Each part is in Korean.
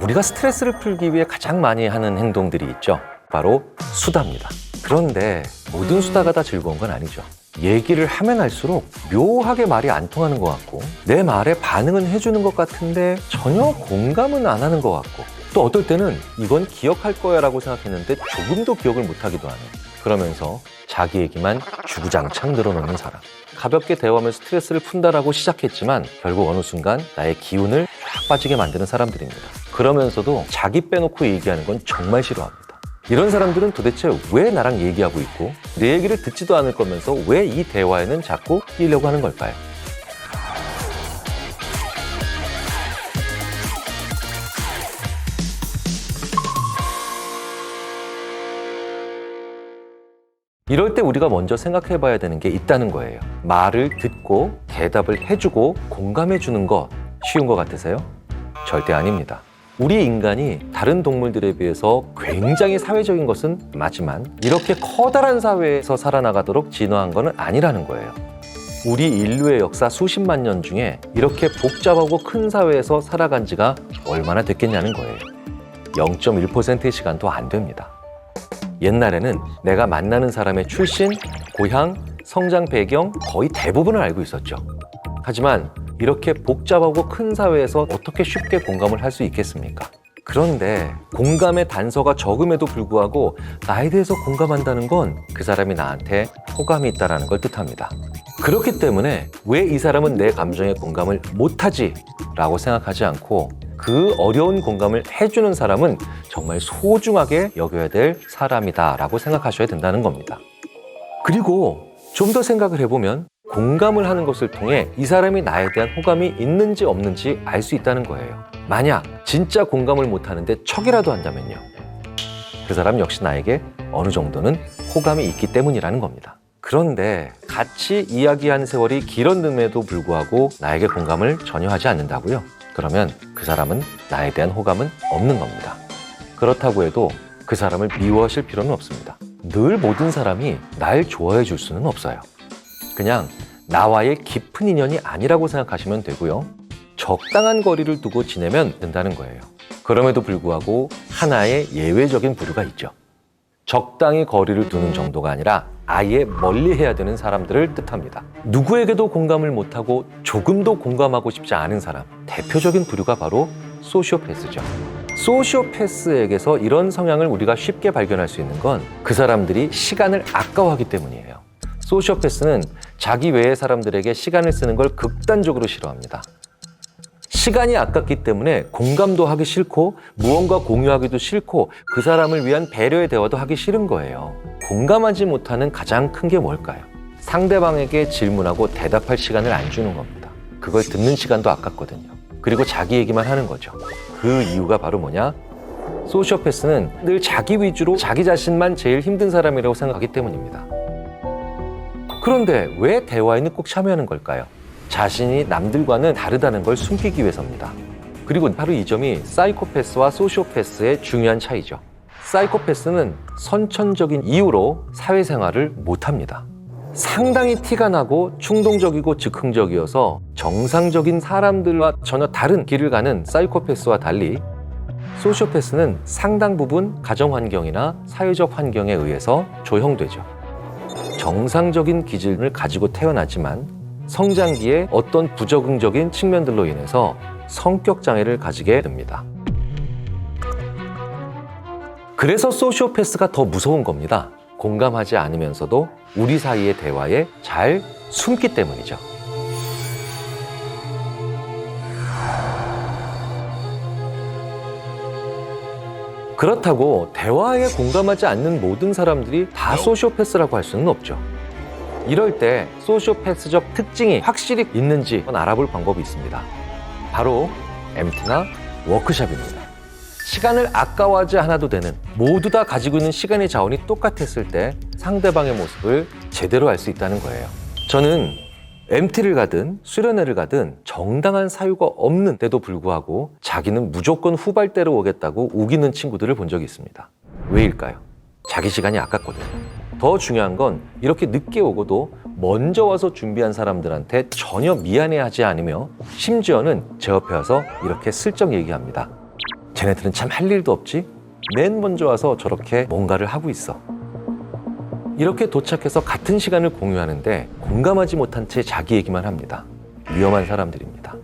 우리가 스트레스를 풀기 위해 가장 많이 하는 행동들이 있죠. 바로 수다입니다. 그런데 모든 수다가 다 즐거운 건 아니죠. 얘기를 하면 할수록 묘하게 말이 안 통하는 것 같고 내 말에 반응은 해주는 것 같은데 전혀 공감은 안 하는 것 같고 또 어떨 때는 이건 기억할 거야 라고 생각했는데 조금도 기억을 못하기도 하는, 그러면서 자기 얘기만 주구장창 늘어놓는 사람. 가볍게 대화하며 스트레스를 푼다라고 시작했지만 결국 어느 순간 나의 기운을 쫙 빠지게 만드는 사람들입니다. 그러면서도 자기 빼놓고 얘기하는 건 정말 싫어합니다. 이런 사람들은 도대체 왜 나랑 얘기하고 있고 내 얘기를 듣지도 않을 거면서 왜 이 대화에는 자꾸 끼려고 하는 걸까요? 이럴 때 우리가 먼저 생각해 봐야 되는 게 있다는 거예요. 말을 듣고 대답을 해주고 공감해 주는 것 쉬운 것 같으세요? 절대 아닙니다. 우리 인간이 다른 동물들에 비해서 굉장히 사회적인 것은 맞지만 이렇게 커다란 사회에서 살아나가도록 진화한 것은 아니라는 거예요. 우리 인류의 역사 수십만 년 중에 이렇게 복잡하고 큰 사회에서 살아간 지가 얼마나 됐겠냐는 거예요. 0.1%의 시간도 안 됩니다. 옛날에는 내가 만나는 사람의 출신, 고향, 성장 배경 거의 대부분을 알고 있었죠. 하지만 이렇게 복잡하고 큰 사회에서 어떻게 쉽게 공감을 할 수 있겠습니까? 그런데 공감의 단서가 적음에도 불구하고 나에 대해서 공감한다는 건 그 사람이 나한테 호감이 있다는 걸 뜻합니다. 그렇기 때문에 왜 이 사람은 내 감정에 공감을 못하지? 라고 생각하지 않고 그 어려운 공감을 해주는 사람은 정말 소중하게 여겨야 될 사람이다 라고 생각하셔야 된다는 겁니다. 그리고 좀 더 생각을 해보면 공감을 하는 것을 통해 이 사람이 나에 대한 호감이 있는지 없는지 알 수 있다는 거예요. 만약 진짜 공감을 못하는데 척이라도 한다면요, 그 사람 역시 나에게 어느 정도는 호감이 있기 때문이라는 겁니다. 그런데 같이 이야기한 세월이 길었음에도 불구하고 나에게 공감을 전혀 하지 않는다고요? 그러면 그 사람은 나에 대한 호감은 없는 겁니다. 그렇다고 해도 그 사람을 미워하실 필요는 없습니다. 늘 모든 사람이 날 좋아해 줄 수는 없어요. 그냥 나와의 깊은 인연이 아니라고 생각하시면 되고요. 적당한 거리를 두고 지내면 된다는 거예요. 그럼에도 불구하고 하나의 예외적인 부류가 있죠. 적당히 거리를 두는 정도가 아니라 아예 멀리해야 되는 사람들을 뜻합니다. 누구에게도 공감을 못하고 조금도 공감하고 싶지 않은 사람, 대표적인 부류가 바로 소시오패스죠. 소시오패스에게서 이런 성향을 우리가 쉽게 발견할 수 있는 건 그 사람들이 시간을 아까워하기 때문이에요. 소시오패스는 자기 외의 사람들에게 시간을 쓰는 걸 극단적으로 싫어합니다. 시간이 아깝기 때문에 공감도 하기 싫고 무언가 공유하기도 싫고 그 사람을 위한 배려의 대화도 하기 싫은 거예요. 공감하지 못하는 가장 큰 게 뭘까요? 상대방에게 질문하고 대답할 시간을 안 주는 겁니다. 그걸 듣는 시간도 아깝거든요. 그리고 자기 얘기만 하는 거죠. 그 이유가 바로 뭐냐? 소시오패스는 늘 자기 위주로 자기 자신만 제일 힘든 사람이라고 생각하기 때문입니다. 그런데 왜 대화에는 꼭 참여하는 걸까요? 자신이 남들과는 다르다는 걸 숨기기 위해서입니다. 그리고 바로 이 점이 사이코패스와 소시오패스의 중요한 차이죠. 사이코패스는 선천적인 이유로 사회생활을 못합니다. 상당히 티가 나고 충동적이고 즉흥적이어서 정상적인 사람들과 전혀 다른 길을 가는 사이코패스와 달리 소시오패스는 상당 부분 가정환경이나 사회적 환경에 의해서 조형되죠. 정상적인 기질을 가지고 태어나지만 성장기에 어떤 부적응적인 측면들로 인해서 성격 장애를 가지게 됩니다. 그래서 소시오패스가 더 무서운 겁니다. 공감하지 않으면서도 우리 사이의 대화에 잘 숨기 때문이죠. 그렇다고 대화에 공감하지 않는 모든 사람들이 다 소시오패스라고 할 수는 없죠. 이럴 때 소시오패스적 특징이 확실히 있는지 알아볼 방법이 있습니다. 바로 MT나 워크샵입니다. 시간을 아까워하지 않아도 되는, 모두 다 가지고 있는 시간의 자원이 똑같았을 때 상대방의 모습을 제대로 알 수 있다는 거예요. 저는 MT를 가든 수련회를 가든 정당한 사유가 없는 데도 불구하고 자기는 무조건 후발대로 오겠다고 우기는 친구들을 본 적이 있습니다. 왜일까요? 자기 시간이 아깝거든요. 더 중요한 건 이렇게 늦게 오고도 먼저 와서 준비한 사람들한테 전혀 미안해하지 않으며 심지어는 제 옆에 와서 이렇게 슬쩍 얘기합니다. 쟤네들은 참 할 일도 없지? 맨 먼저 와서 저렇게 뭔가를 하고 있어. 이렇게 도착해서 같은 시간을 공유하는데 공감하지 못한 채 자기 얘기만 합니다. 위험한 사람들입니다.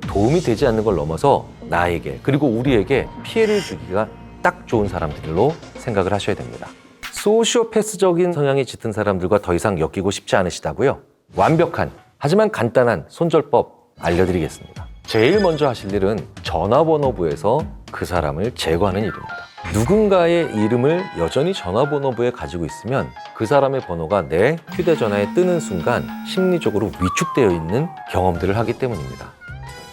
도움이 되지 않는 걸 넘어서 나에게 그리고 우리에게 피해를 주기가 딱 좋은 사람들로 생각을 하셔야 됩니다. 소시오패스적인 성향이 짙은 사람들과 더 이상 엮이고 싶지 않으시다고요? 완벽한 하지만 간단한 손절법 알려드리겠습니다. 제일 먼저 하실 일은 전화번호부에서 그 사람을 제거하는 일입니다. 누군가의 이름을 여전히 전화번호부에 가지고 있으면 그 사람의 번호가 내 휴대전화에 뜨는 순간 심리적으로 위축되어 있는 경험들을 하기 때문입니다.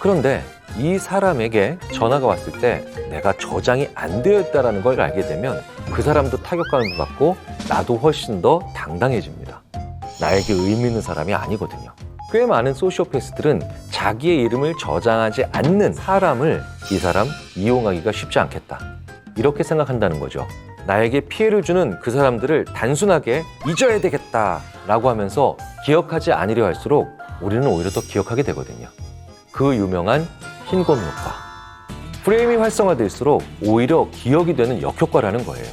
그런데 이 사람에게 전화가 왔을 때 내가 저장이 안 되어 있다는 걸 알게 되면 그 사람도 타격감을 받고 나도 훨씬 더 당당해집니다. 나에게 의미 있는 사람이 아니거든요. 꽤 많은 소시오패스들은 자기의 이름을 저장하지 않는 사람을 이 사람 이용하기가 쉽지 않겠다. 이렇게 생각한다는 거죠. 나에게 피해를 주는 그 사람들을 단순하게 잊어야 되겠다라고 하면서 기억하지 않으려 할수록 우리는 오히려 더 기억하게 되거든요. 그 유명한 흰곰 효과. 프레임이 활성화될수록 오히려 기억이 되는 역효과라는 거예요.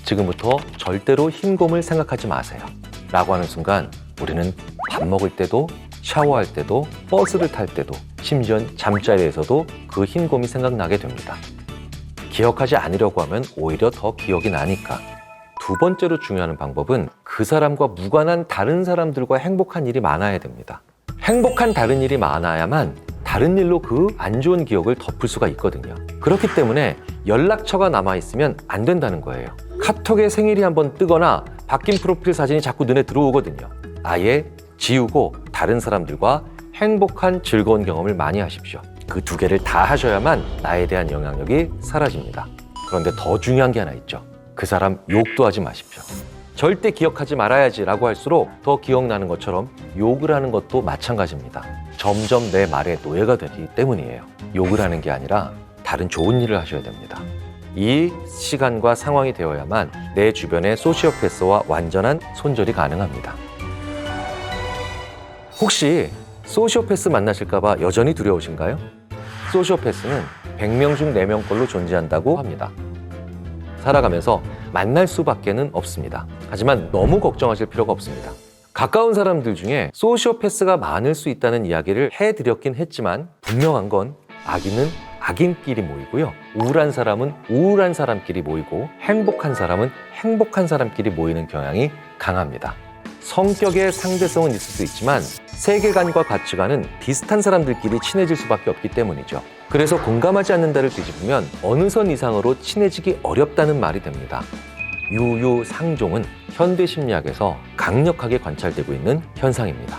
지금부터 절대로 흰곰을 생각하지 마세요. 라고 하는 순간 우리는 밥 먹을 때도 샤워할 때도 버스를 탈 때도 심지어 잠자리에서도 그 흰곰이 생각나게 됩니다. 기억하지 않으려고 하면 오히려 더 기억이 나니까. 두 번째로 중요한 방법은 그 사람과 무관한 다른 사람들과 행복한 일이 많아야 됩니다. 행복한 다른 일이 많아야만 다른 일로 그 안 좋은 기억을 덮을 수가 있거든요. 그렇기 때문에 연락처가 남아있으면 안 된다는 거예요. 카톡에 생일이 한번 뜨거나 바뀐 프로필 사진이 자꾸 눈에 들어오거든요. 아예 지우고 다른 사람들과 행복한 즐거운 경험을 많이 하십시오. 그 두 개를 다 하셔야만 나에 대한 영향력이 사라집니다. 그런데 더 중요한 게 하나 있죠. 그 사람 욕도 하지 마십시오. 절대 기억하지 말아야지 라고 할수록 더 기억나는 것처럼 욕을 하는 것도 마찬가지입니다. 점점 내 말에 노예가 되기 때문이에요. 욕을 하는 게 아니라 다른 좋은 일을 하셔야 됩니다. 이 시간과 상황이 되어야만 내 주변의 소시오패스와 완전한 손절이 가능합니다. 혹시 소시오패스 만나실까봐 여전히 두려우신가요? 소시오패스는 100명 중 4명 걸로 존재한다고 합니다. 살아가면서 만날 수밖에는 없습니다. 하지만 너무 걱정하실 필요가 없습니다. 가까운 사람들 중에 소시오패스가 많을 수 있다는 이야기를 해드렸긴 했지만 분명한 건 악인은 악인끼리 모이고요. 우울한 사람은 우울한 사람끼리 모이고 행복한 사람은 행복한 사람끼리 모이는 경향이 강합니다. 성격의 상대성은 있을 수 있지만 세계관과 가치관은 비슷한 사람들끼리 친해질 수밖에 없기 때문이죠. 그래서 공감하지 않는다를 뒤집으면 어느 선 이상으로 친해지기 어렵다는 말이 됩니다. 유유상종은 현대 심리학에서 강력하게 관찰되고 있는 현상입니다.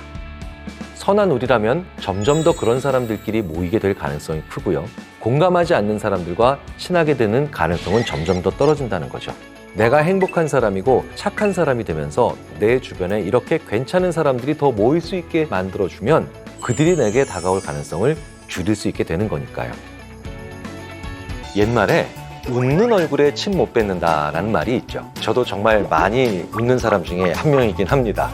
선한 우리라면 점점 더 그런 사람들끼리 모이게 될 가능성이 크고요. 공감하지 않는 사람들과 친하게 되는 가능성은 점점 더 떨어진다는 거죠. 내가 행복한 사람이고 착한 사람이 되면서 내 주변에 이렇게 괜찮은 사람들이 더 모일 수 있게 만들어주면 그들이 내게 다가올 가능성을 줄일 수 있게 되는 거니까요. 옛말에 웃는 얼굴에 침 못 뱉는다라는 말이 있죠. 저도 정말 많이 웃는 사람 중에 한 명이긴 합니다.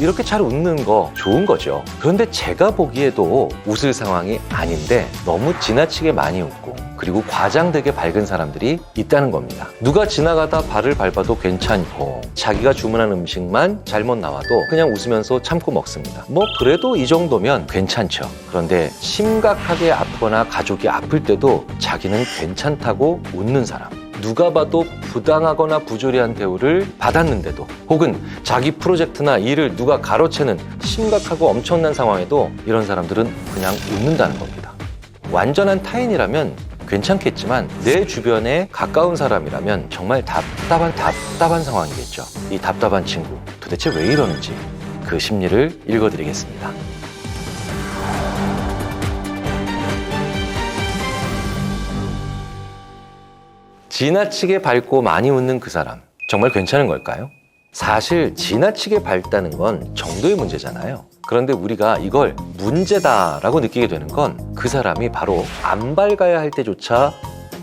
이렇게 잘 웃는 거 좋은 거죠. 그런데 제가 보기에도 웃을 상황이 아닌데 너무 지나치게 많이 웃고 그리고 과장되게 밝은 사람들이 있다는 겁니다. 누가 지나가다 발을 밟아도 괜찮고 자기가 주문한 음식만 잘못 나와도 그냥 웃으면서 참고 먹습니다. 뭐 그래도 이 정도면 괜찮죠. 그런데 심각하게 아프거나 가족이 아플 때도 자기는 괜찮다고 웃는 사람, 누가 봐도 부당하거나 부조리한 대우를 받았는데도 혹은 자기 프로젝트나 일을 누가 가로채는 심각하고 엄청난 상황에도 이런 사람들은 그냥 웃는다는 겁니다. 완전한 타인이라면 괜찮겠지만 내 주변에 가까운 사람이라면 정말 답답한 상황이겠죠. 이 답답한 친구 도대체 왜 이러는지 그 심리를 읽어드리겠습니다. 지나치게 밝고 많이 웃는 그 사람 정말 괜찮은 걸까요? 사실 지나치게 밝다는 건 정도의 문제잖아요. 그런데 우리가 이걸 문제다라고 느끼게 되는 건 그 사람이 바로 안 밝아야 할 때조차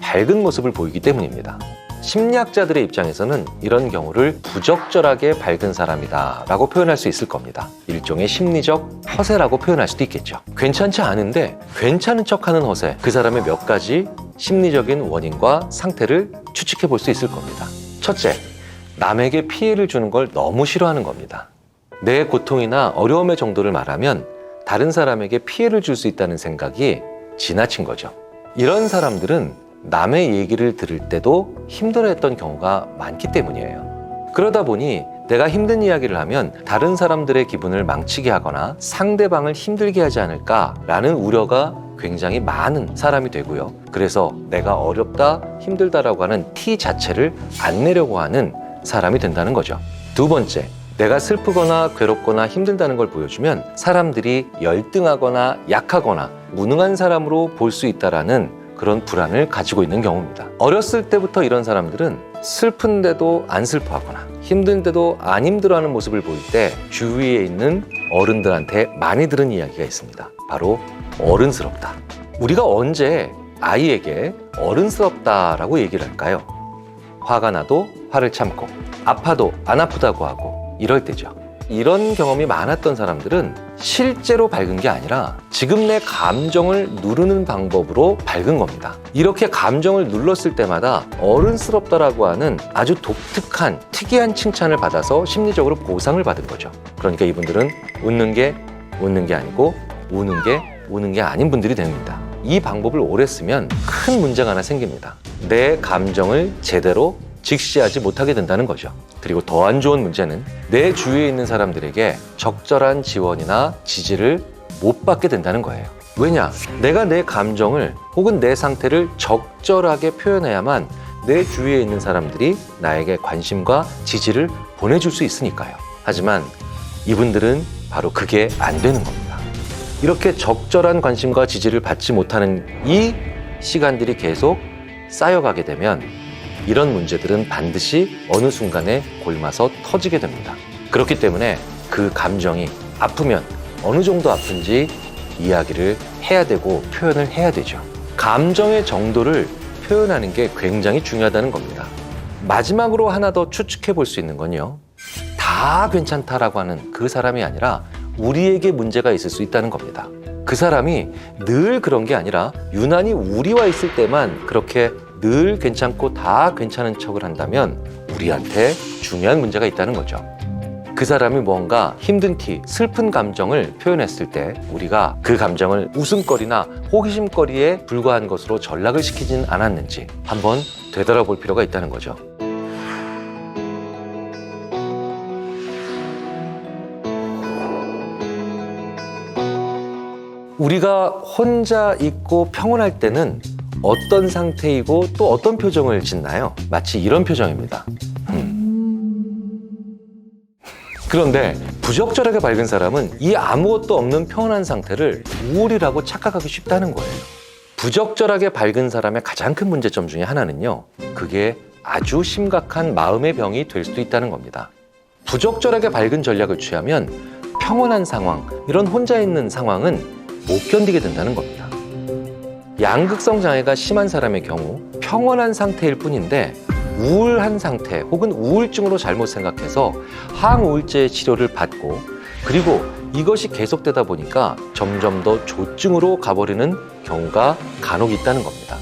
밝은 모습을 보이기 때문입니다. 심리학자들의 입장에서는 이런 경우를 부적절하게 밝은 사람이다라고 표현할 수 있을 겁니다. 일종의 심리적 허세라고 표현할 수도 있겠죠. 괜찮지 않은데 괜찮은 척하는 허세, 그 사람의 몇 가지 심리적인 원인과 상태를 추측해 볼 수 있을 겁니다. 첫째, 남에게 피해를 주는 걸 너무 싫어하는 겁니다. 내 고통이나 어려움의 정도를 말하면 다른 사람에게 피해를 줄 수 있다는 생각이 지나친 거죠. 이런 사람들은 남의 얘기를 들을 때도 힘들어했던 경우가 많기 때문이에요. 그러다 보니 내가 힘든 이야기를 하면 다른 사람들의 기분을 망치게 하거나 상대방을 힘들게 하지 않을까라는 우려가 굉장히 많은 사람이 되고요. 그래서 내가 어렵다, 힘들다라고 하는 티 자체를 안 내려고 하는 사람이 된다는 거죠. 두 번째, 내가 슬프거나 괴롭거나 힘들다는 걸 보여주면 사람들이 열등하거나 약하거나 무능한 사람으로 볼 수 있다라는 그런 불안을 가지고 있는 경우입니다. 어렸을 때부터 이런 사람들은 슬픈데도 안 슬퍼하거나 힘든데도 안 힘들어하는 모습을 보일 때 주위에 있는 어른들한테 많이 들은 이야기가 있습니다. 바로 어른스럽다. 우리가 언제 아이에게 어른스럽다라고 얘기를 할까요? 화가 나도 화를 참고 아파도 안 아프다고 하고 이럴 때죠. 이런 경험이 많았던 사람들은 실제로 밝은 게 아니라 지금 내 감정을 누르는 방법으로 밝은 겁니다. 이렇게 감정을 눌렀을 때마다 어른스럽다라고 하는 아주 독특한 특이한 칭찬을 받아서 심리적으로 보상을 받은 거죠. 그러니까 이분들은 웃는 게 아니고 우는 게 아닌 분들이 됩니다. 이 방법을 오래 쓰면 큰 문제가 하나 생깁니다. 내 감정을 제대로 직시하지 못하게 된다는 거죠. 그리고 더 안 좋은 문제는 내 주위에 있는 사람들에게 적절한 지원이나 지지를 못 받게 된다는 거예요. 왜냐? 내가 내 감정을 혹은 내 상태를 적절하게 표현해야만 내 주위에 있는 사람들이 나에게 관심과 지지를 보내줄 수 있으니까요. 하지만 이분들은 바로 그게 안 되는 겁니다. 이렇게 적절한 관심과 지지를 받지 못하는 이 시간들이 계속 쌓여가게 되면 이런 문제들은 반드시 어느 순간에 골마서 터지게 됩니다. 그렇기 때문에 그 감정이 아프면 어느 정도 아픈지 이야기를 해야 되고 표현을 해야 되죠. 감정의 정도를 표현하는 게 굉장히 중요하다는 겁니다. 마지막으로 하나 더 추측해 볼 수 있는 건요. 다 괜찮다라고 하는 그 사람이 아니라 우리에게 문제가 있을 수 있다는 겁니다. 그 사람이 늘 그런 게 아니라 유난히 우리와 있을 때만 그렇게 늘 괜찮고 다 괜찮은 척을 한다면 우리한테 중요한 문제가 있다는 거죠. 그 사람이 뭔가 힘든 티, 슬픈 감정을 표현했을 때 우리가 그 감정을 웃음거리나 호기심거리에 불과한 것으로 전락을 시키진 않았는지 한번 되돌아볼 필요가 있다는 거죠. 우리가 혼자 있고 평온할 때는 어떤 상태이고 또 어떤 표정을 짓나요? 마치 이런 표정입니다. 그런데 부적절하게 밝은 사람은 이 아무것도 없는 평온한 상태를 우울이라고 착각하기 쉽다는 거예요. 부적절하게 밝은 사람의 가장 큰 문제점 중에 하나는요, 그게 아주 심각한 마음의 병이 될 수도 있다는 겁니다. 부적절하게 밝은 전략을 취하면 평온한 상황, 이런 혼자 있는 상황은 못 견디게 된다는 겁니다. 양극성 장애가 심한 사람의 경우 평온한 상태일 뿐인데 우울한 상태 혹은 우울증으로 잘못 생각해서 항우울제 치료를 받고 그리고 이것이 계속되다 보니까 점점 더 조증으로 가버리는 경우가 간혹 있다는 겁니다.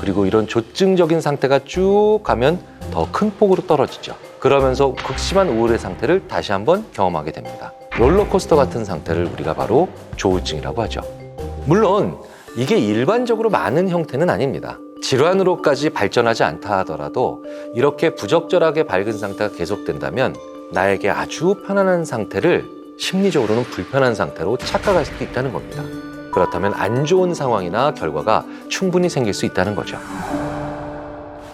그리고 이런 조증적인 상태가 쭉 가면 더 큰 폭으로 떨어지죠. 그러면서 극심한 우울의 상태를 다시 한번 경험하게 됩니다. 롤러코스터 같은 상태를 우리가 바로 조울증이라고 하죠. 물론 이게 일반적으로 많은 형태는 아닙니다. 질환으로까지 발전하지 않다 하더라도 이렇게 부적절하게 밝은 상태가 계속된다면 나에게 아주 편안한 상태를 심리적으로는 불편한 상태로 착각할 수도 있다는 겁니다. 그렇다면 안 좋은 상황이나 결과가 충분히 생길 수 있다는 거죠.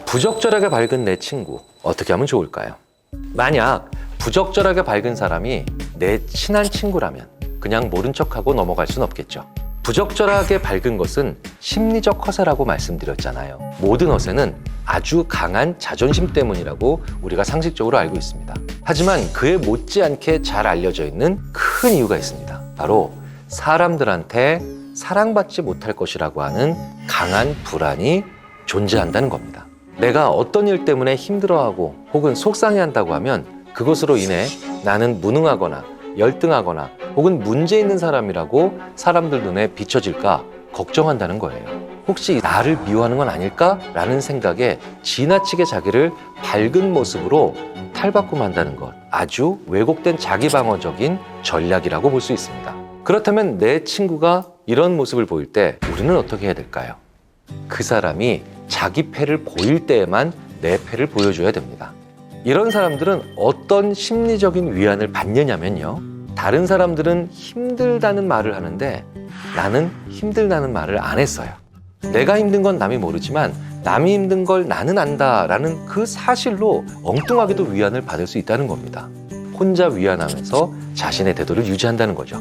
부적절하게 밝은 내 친구, 어떻게 하면 좋을까요? 만약 부적절하게 밝은 사람이 내 친한 친구라면 그냥 모른 척하고 넘어갈 순 없겠죠. 부적절하게 밝은 것은 심리적 허세라고 말씀드렸잖아요. 모든 허세는 아주 강한 자존심 때문이라고 우리가 상식적으로 알고 있습니다. 하지만 그에 못지않게 잘 알려져 있는 큰 이유가 있습니다. 바로 사람들한테 사랑받지 못할 것이라고 하는 강한 불안이 존재한다는 겁니다. 내가 어떤 일 때문에 힘들어하고 혹은 속상해한다고 하면 그것으로 인해 나는 무능하거나 열등하거나 혹은 문제 있는 사람이라고 사람들 눈에 비춰질까 걱정한다는 거예요. 혹시 나를 미워하는 건 아닐까라는 생각에 지나치게 자기를 밝은 모습으로 탈바꿈한다는 것, 아주 왜곡된 자기방어적인 전략이라고 볼 수 있습니다. 그렇다면 내 친구가 이런 모습을 보일 때 우리는 어떻게 해야 될까요? 그 사람이 자기 패를 보일 때에만 내 패를 보여줘야 됩니다. 이런 사람들은 어떤 심리적인 위안을 받느냐면요, 다른 사람들은 힘들다는 말을 하는데 나는 힘들다는 말을 안 했어요. 내가 힘든 건 남이 모르지만 남이 힘든 걸 나는 안다라는 그 사실로 엉뚱하게도 위안을 받을 수 있다는 겁니다. 혼자 위안하면서 자신의 태도를 유지한다는 거죠.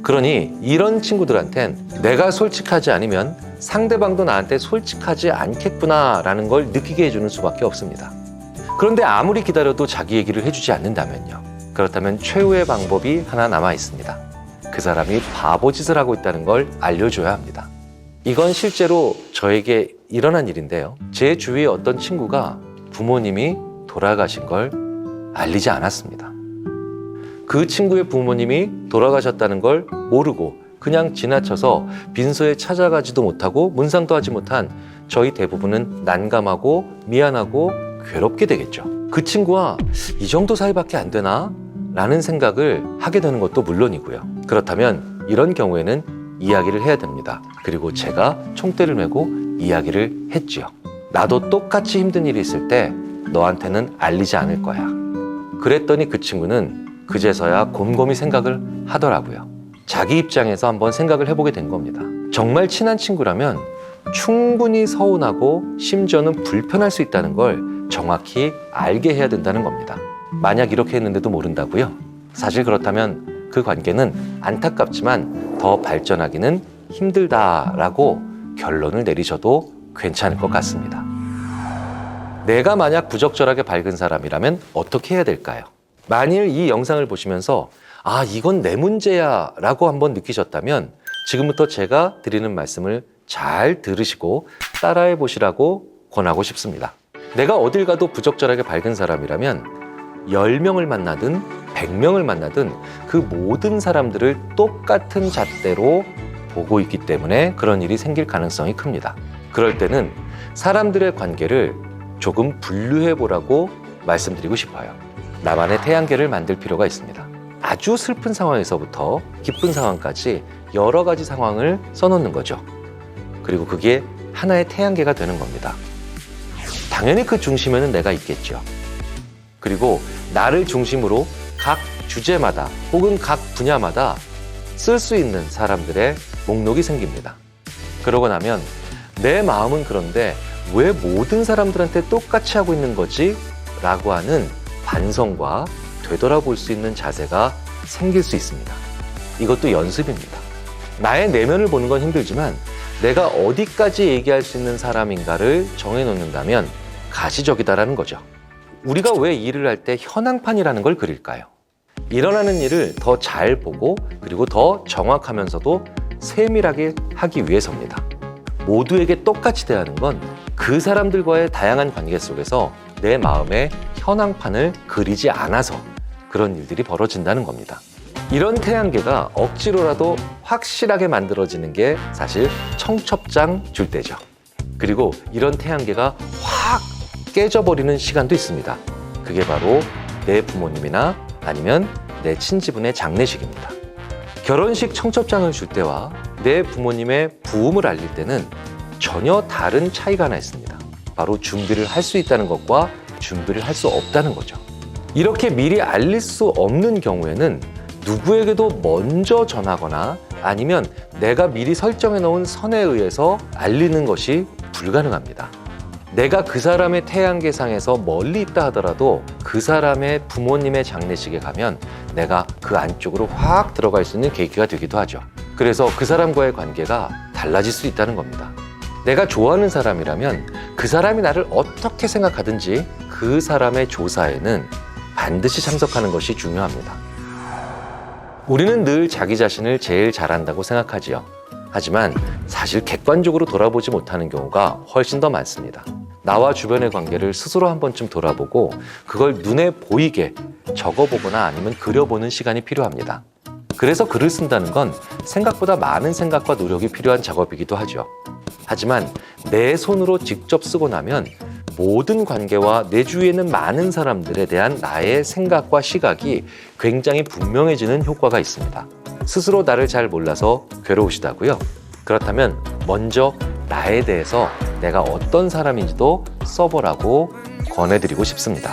그러니 이런 친구들한텐 내가 솔직하지 않으면 상대방도 나한테 솔직하지 않겠구나라는 걸 느끼게 해주는 수밖에 없습니다. 그런데 아무리 기다려도 자기 얘기를 해주지 않는다면요, 그렇다면 최후의 방법이 하나 남아 있습니다. 그 사람이 바보짓을 하고 있다는 걸 알려줘야 합니다. 이건 실제로 저에게 일어난 일인데요, 제 주위에 어떤 친구가 부모님이 돌아가신 걸 알리지 않았습니다. 그 친구의 부모님이 돌아가셨다는 걸 모르고 그냥 지나쳐서 빈소에 찾아가지도 못하고 문상도 하지 못한 저희 대부분은 난감하고 미안하고 괴롭게 되겠죠. 그 친구와 이 정도 사이밖에 안 되나? 라는 생각을 하게 되는 것도 물론이고요. 그렇다면 이런 경우에는 이야기를 해야 됩니다. 그리고 제가 총대를 메고 이야기를 했지요. 나도 똑같이 힘든 일이 있을 때 너한테는 알리지 않을 거야. 그랬더니 그 친구는 그제서야 곰곰이 생각을 하더라고요. 자기 입장에서 한번 생각을 해보게 된 겁니다. 정말 친한 친구라면 충분히 서운하고 심지어는 불편할 수 있다는 걸 정확히 알게 해야 된다는 겁니다. 만약 이렇게 했는데도 모른다고요? 사실 그렇다면 그 관계는 안타깝지만 더 발전하기는 힘들다라고 결론을 내리셔도 괜찮을 것 같습니다. 내가 만약 부적절하게 밝은 사람이라면 어떻게 해야 될까요? 만일 이 영상을 보시면서 아, 이건 내 문제야 라고 한번 느끼셨다면 지금부터 제가 드리는 말씀을 잘 들으시고 따라해 보시라고 권하고 싶습니다. 내가 어딜 가도 부적절하게 밝은 사람이라면 10명을 만나든 100명을 만나든 그 모든 사람들을 똑같은 잣대로 보고 있기 때문에 그런 일이 생길 가능성이 큽니다. 그럴 때는 사람들의 관계를 조금 분류해 보라고 말씀드리고 싶어요. 나만의 태양계를 만들 필요가 있습니다. 아주 슬픈 상황에서부터 기쁜 상황까지 여러 가지 상황을 써놓는 거죠. 그리고 그게 하나의 태양계가 되는 겁니다. 당연히 그 중심에는 내가 있겠죠. 그리고 나를 중심으로 각 주제마다 혹은 각 분야마다 쓸 수 있는 사람들의 목록이 생깁니다. 그러고 나면 내 마음은 그런데 왜 모든 사람들한테 똑같이 하고 있는 거지? 라고 하는 반성과 되돌아볼 수 있는 자세가 생길 수 있습니다. 이것도 연습입니다. 나의 내면을 보는 건 힘들지만 내가 어디까지 얘기할 수 있는 사람인가를 정해놓는다면 가시적이다라는 거죠. 우리가 왜 일을 할 때 현황판이라는 걸 그릴까요? 일어나는 일을 더 잘 보고 그리고 더 정확하면서도 세밀하게 하기 위해서입니다. 모두에게 똑같이 대하는 건 그 사람들과의 다양한 관계 속에서 내 마음의 현황판을 그리지 않아서 그런 일들이 벌어진다는 겁니다. 이런 태양계가 억지로라도 확실하게 만들어지는 게 사실 청첩장 줄 때죠. 그리고 이런 태양계가 확 깨져버리는 시간도 있습니다. 그게 바로 내 부모님이나 아니면 내 친지분의 장례식입니다. 결혼식 청첩장을 줄 때와 내 부모님의 부음을 알릴 때는 전혀 다른 차이가 하나 있습니다. 바로 준비를 할 수 있다는 것과 준비를 할 수 없다는 거죠. 이렇게 미리 알릴 수 없는 경우에는 누구에게도 먼저 전하거나 아니면 내가 미리 설정해 놓은 선에 의해서 알리는 것이 불가능합니다. 내가 그 사람의 태양계상에서 멀리 있다 하더라도 그 사람의 부모님의 장례식에 가면 내가 그 안쪽으로 확 들어갈 수 있는 계기가 되기도 하죠. 그래서 그 사람과의 관계가 달라질 수 있다는 겁니다. 내가 좋아하는 사람이라면 그 사람이 나를 어떻게 생각하든지 그 사람의 조사에는 반드시 참석하는 것이 중요합니다. 우리는 늘 자기 자신을 제일 잘한다고 생각하지요. 하지만 사실 객관적으로 돌아보지 못하는 경우가 훨씬 더 많습니다. 나와 주변의 관계를 스스로 한 번쯤 돌아보고 그걸 눈에 보이게 적어보거나 아니면 그려보는 시간이 필요합니다. 그래서 글을 쓴다는 건 생각보다 많은 생각과 노력이 필요한 작업이기도 하죠. 하지만 내 손으로 직접 쓰고 나면 모든 관계와 내 주위에는 많은 사람들에 대한 나의 생각과 시각이 굉장히 분명해지는 효과가 있습니다. 스스로 나를 잘 몰라서 괴로우시다고요? 그렇다면 먼저 나에 대해서 내가 어떤 사람인지도 써보라고 권해드리고 싶습니다.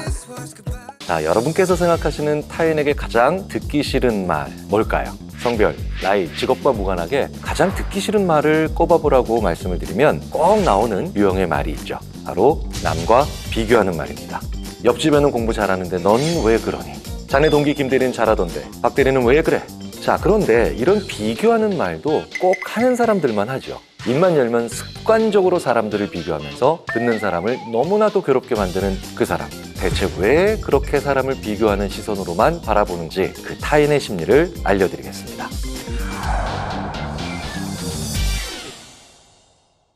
자, 여러분께서 생각하시는 타인에게 가장 듣기 싫은 말 뭘까요? 성별, 나이, 직업과 무관하게 가장 듣기 싫은 말을 꼽아보라고 말씀을 드리면 꼭 나오는 유형의 말이 있죠. 바로 남과 비교하는 말입니다. 옆집에는 공부 잘하는데 넌 왜 그러니? 자네 동기 김대리는 잘하던데 박 대리는 왜 그래? 자, 그런데 이런 비교하는 말도 꼭 하는 사람들만 하죠. 입만 열면 습관적으로 사람들을 비교하면서 듣는 사람을 너무나도 괴롭게 만드는 그 사람. 대체 왜 그렇게 사람을 비교하는 시선으로만 바라보는지 그 타인의 심리를 알려드리겠습니다.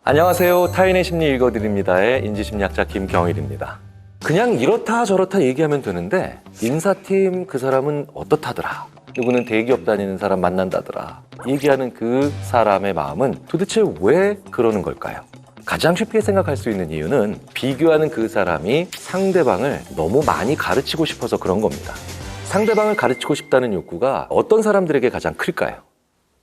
안녕하세요. 타인의 심리 읽어드립니다의 인지심리학자 김경일입니다. 그냥 이렇다 저렇다 얘기하면 되는데 인사팀 그 사람은 어떻다더라, 누구는 대기업 다니는 사람 만난다더라 얘기하는 그 사람의 마음은 도대체 왜 그러는 걸까요? 가장 쉽게 생각할 수 있는 이유는 비교하는 그 사람이 상대방을 너무 많이 가르치고 싶어서 그런 겁니다. 상대방을 가르치고 싶다는 욕구가 어떤 사람들에게 가장 클까요?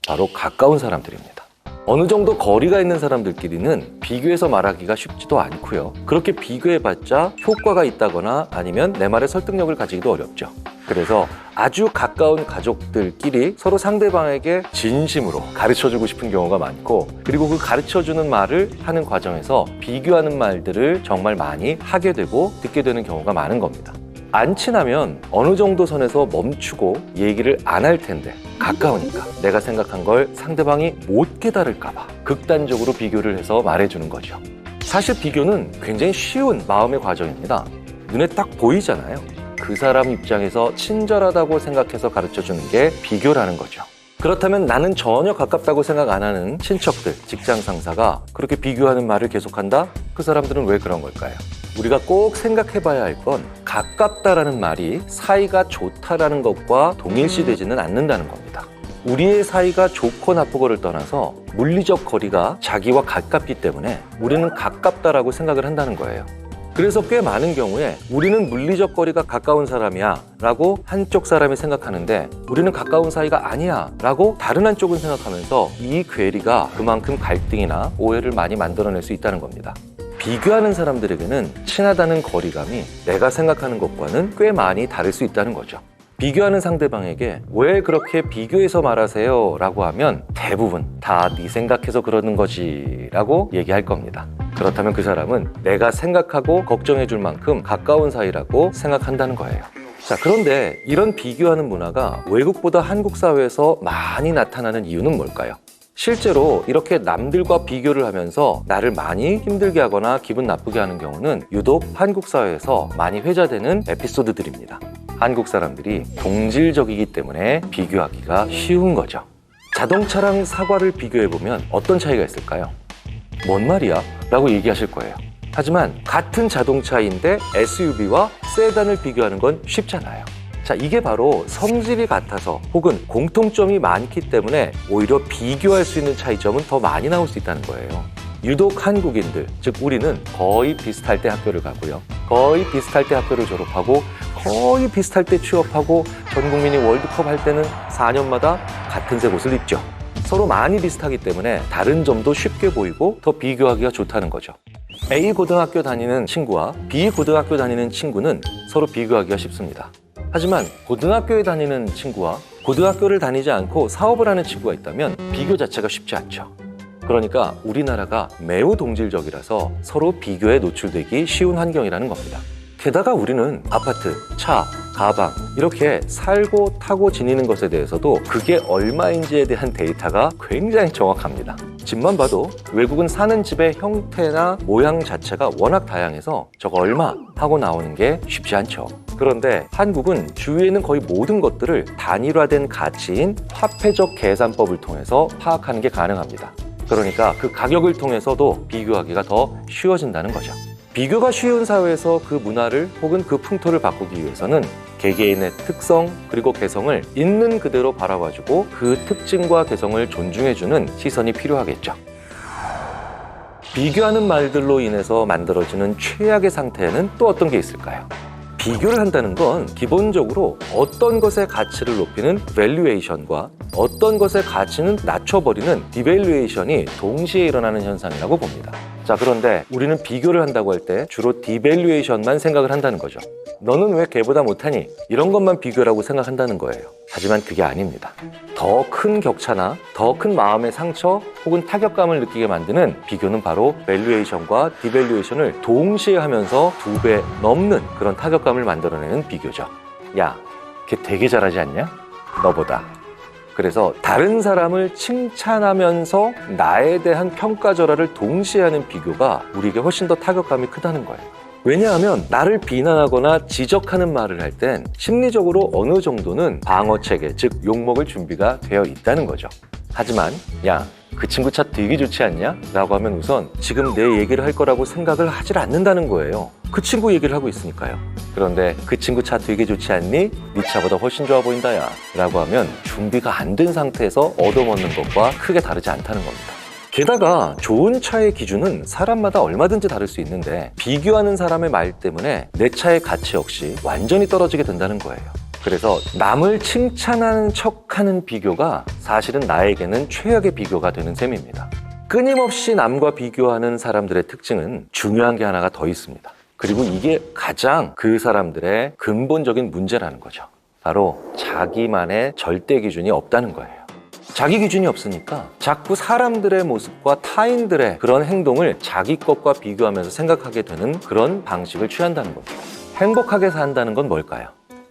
바로 가까운 사람들입니다. 어느 정도 거리가 있는 사람들끼리는 비교해서 말하기가 쉽지도 않고요. 그렇게 비교해봤자 효과가 있다거나 아니면 내 말에 설득력을 가지기도 어렵죠. 그래서 아주 가까운 가족들끼리 서로 상대방에게 진심으로 가르쳐주고 싶은 경우가 많고, 그리고 그 가르쳐주는 말을 하는 과정에서 비교하는 말들을 정말 많이 하게 되고 듣게 되는 경우가 많은 겁니다. 안 친하면 어느 정도 선에서 멈추고 얘기를 안 할 텐데 가까우니까 내가 생각한 걸 상대방이 못 깨달을까 봐 극단적으로 비교를 해서 말해주는 거죠. 사실 비교는 굉장히 쉬운 마음의 과정입니다. 눈에 딱 보이잖아요. 그 사람 입장에서 친절하다고 생각해서 가르쳐주는 게 비교라는 거죠. 그렇다면 나는 전혀 가깝다고 생각 안 하는 친척들, 직장 상사가 그렇게 비교하는 말을 계속한다? 그 사람들은 왜 그런 걸까요? 우리가 꼭 생각해 봐야 할 건 가깝다라는 말이 사이가 좋다라는 것과 동일시되지는 않는다는 겁니다. 우리의 사이가 좋고 나쁘고를 떠나서 물리적 거리가 자기와 가깝기 때문에 우리는 가깝다라고 생각을 한다는 거예요. 그래서 꽤 많은 경우에 우리는 물리적 거리가 가까운 사람이야 라고 한쪽 사람이 생각하는데 우리는 가까운 사이가 아니야 라고 다른 한쪽은 생각하면서 이 괴리가 그만큼 갈등이나 오해를 많이 만들어낼 수 있다는 겁니다. 비교하는 사람들에게는 친하다는 거리감이 내가 생각하는 것과는 꽤 많이 다를 수 있다는 거죠. 비교하는 상대방에게 왜 그렇게 비교해서 말하세요? 라고 하면 대부분 다 네 생각해서 그러는 거지 라고 얘기할 겁니다. 그렇다면 그 사람은 내가 생각하고 걱정해 줄 만큼 가까운 사이라고 생각한다는 거예요. 자, 그런데 이런 비교하는 문화가 외국보다 한국 사회에서 많이 나타나는 이유는 뭘까요? 실제로 이렇게 남들과 비교를 하면서 나를 많이 힘들게 하거나 기분 나쁘게 하는 경우는 유독 한국 사회에서 많이 회자되는 에피소드들입니다. 한국 사람들이 동질적이기 때문에 비교하기가 쉬운 거죠. 자동차랑 사과를 비교해보면 어떤 차이가 있을까요? 뭔 말이야? 라고 얘기하실 거예요. 하지만 같은 자동차인데 SUV와 세단을 비교하는 건 쉽잖아요. 자, 이게 바로 성질이 같아서 혹은 공통점이 많기 때문에 오히려 비교할 수 있는 차이점은 더 많이 나올 수 있다는 거예요. 유독 한국인들, 즉 우리는 거의 비슷할 때 학교를 가고요. 거의 비슷할 때 학교를 졸업하고 거의 비슷할 때 취업하고 전 국민이 월드컵 할 때는 4년마다 같은 색 옷을 입죠. 서로 많이 비슷하기 때문에 다른 점도 쉽게 보이고 더 비교하기가 좋다는 거죠. A 고등학교 다니는 친구와 B 고등학교 다니는 친구는 서로 비교하기가 쉽습니다. 하지만 고등학교에 다니는 친구와 고등학교를 다니지 않고 사업을 하는 친구가 있다면 비교 자체가 쉽지 않죠. 그러니까 우리나라가 매우 동질적이라서 서로 비교에 노출되기 쉬운 환경이라는 겁니다. 게다가 우리는 아파트, 차, 가방 이렇게 살고 타고 지니는 것에 대해서도 그게 얼마인지에 대한 데이터가 굉장히 정확합니다. 집만 봐도 외국은 사는 집의 형태나 모양 자체가 워낙 다양해서 저거 얼마 하고 나오는 게 쉽지 않죠. 그런데 한국은 주위에는 거의 모든 것들을 단일화된 가치인 화폐적 계산법을 통해서 파악하는 게 가능합니다. 그러니까 그 가격을 통해서도 비교하기가 더 쉬워진다는 거죠. 비교가 쉬운 사회에서 그 문화를 혹은 그 풍토를 바꾸기 위해서는 개개인의 특성 그리고 개성을 있는 그대로 바라봐주고 그 특징과 개성을 존중해주는 시선이 필요하겠죠. 비교하는 말들로 인해서 만들어지는 최악의 상태에는 또 어떤 게 있을까요? 비교를 한다는 건 기본적으로 어떤 것의 가치를 높이는 밸류에이션과 어떤 것의 가치는 낮춰버리는 디밸류에이션이 동시에 일어나는 현상이라고 봅니다. 자, 그런데 우리는 비교를 한다고 할 때 주로 디밸류에이션만 생각을 한다는 거죠. 너는 왜 걔보다 못하니? 이런 것만 비교라고 생각한다는 거예요. 하지만 그게 아닙니다. 더 큰 격차나 더 큰 마음의 상처 혹은 타격감을 느끼게 만드는 비교는 바로 밸류에이션과 디밸류에이션을 동시에 하면서 2배 넘는 그런 타격감을 만들어내는 비교죠. 야, 걔 되게 잘하지 않냐? 너보다. 그래서 다른 사람을 칭찬하면서 나에 대한 평가절하를 동시에 하는 비교가 우리에게 훨씬 더 타격감이 크다는 거예요. 왜냐하면 나를 비난하거나 지적하는 말을 할 땐 심리적으로 어느 정도는 방어체계, 즉 욕먹을 준비가 되어 있다는 거죠. 하지만 야, 그 친구 차 되게 좋지 않냐? 라고 하면 우선 지금 내 얘기를 할 거라고 생각을 하질 않는다는 거예요. 그 친구 얘기를 하고 있으니까요. 그런데 그 친구 차 되게 좋지 않니? 네 차보다 훨씬 좋아 보인다 야 라고 하면 준비가 안 된 상태에서 얻어먹는 것과 크게 다르지 않다는 겁니다. 게다가 좋은 차의 기준은 사람마다 얼마든지 다를 수 있는데 비교하는 사람의 말 때문에 내 차의 가치 역시 완전히 떨어지게 된다는 거예요. 그래서 남을 칭찬하는 척하는 비교가 사실은 나에게는 최악의 비교가 되는 셈입니다. 끊임없이 남과 비교하는 사람들의 특징은 중요한 게 하나가 더 있습니다. 그리고 이게 가장 그 사람들의 근본적인 문제라는 거죠. 바로 자기만의 절대 기준이 없다는 거예요. 자기 기준이 없으니까 자꾸 사람들의 모습과 타인들의 그런 행동을 자기 것과 비교하면서 생각하게 되는 그런 방식을 취한다는 겁니다. 행복하게 산다는 건 뭘까요?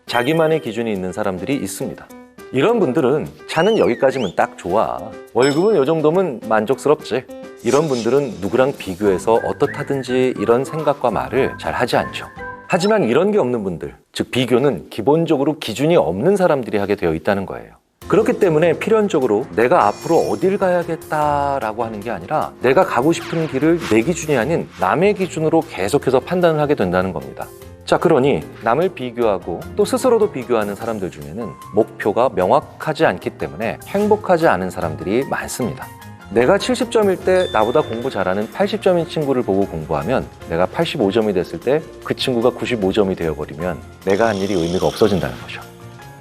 자기만의 기준이 있는 사람들이 있습니다. 이런 분들은 차는 여기까지면 딱 좋아. 월급은 이 정도면 만족스럽지. 이런 분들은 누구랑 비교해서 어떻다든지 이런 생각과 말을 잘 하지 않죠. 하지만 이런 게 없는 분들, 즉 비교는 기본적으로 기준이 없는 사람들이 하게 되어 있다는 거예요. 그렇기 때문에 필연적으로 내가 앞으로 어딜 가야겠다라고 하는 게 아니라 내가 가고 싶은 길을 내 기준이 아닌 남의 기준으로 계속해서 판단을 하게 된다는 겁니다. 자, 그러니 남을 비교하고 또 스스로도 비교하는 사람들 중에는 목표가 명확하지 않기 때문에 행복하지 않은 사람들이 많습니다. 내가 70점일 때 나보다 공부 잘하는 80점인 친구를 보고 공부하면 내가 85점이 됐을 때 그 친구가 95점이 되어버리면 내가 한 일이 의미가 없어진다는 거죠.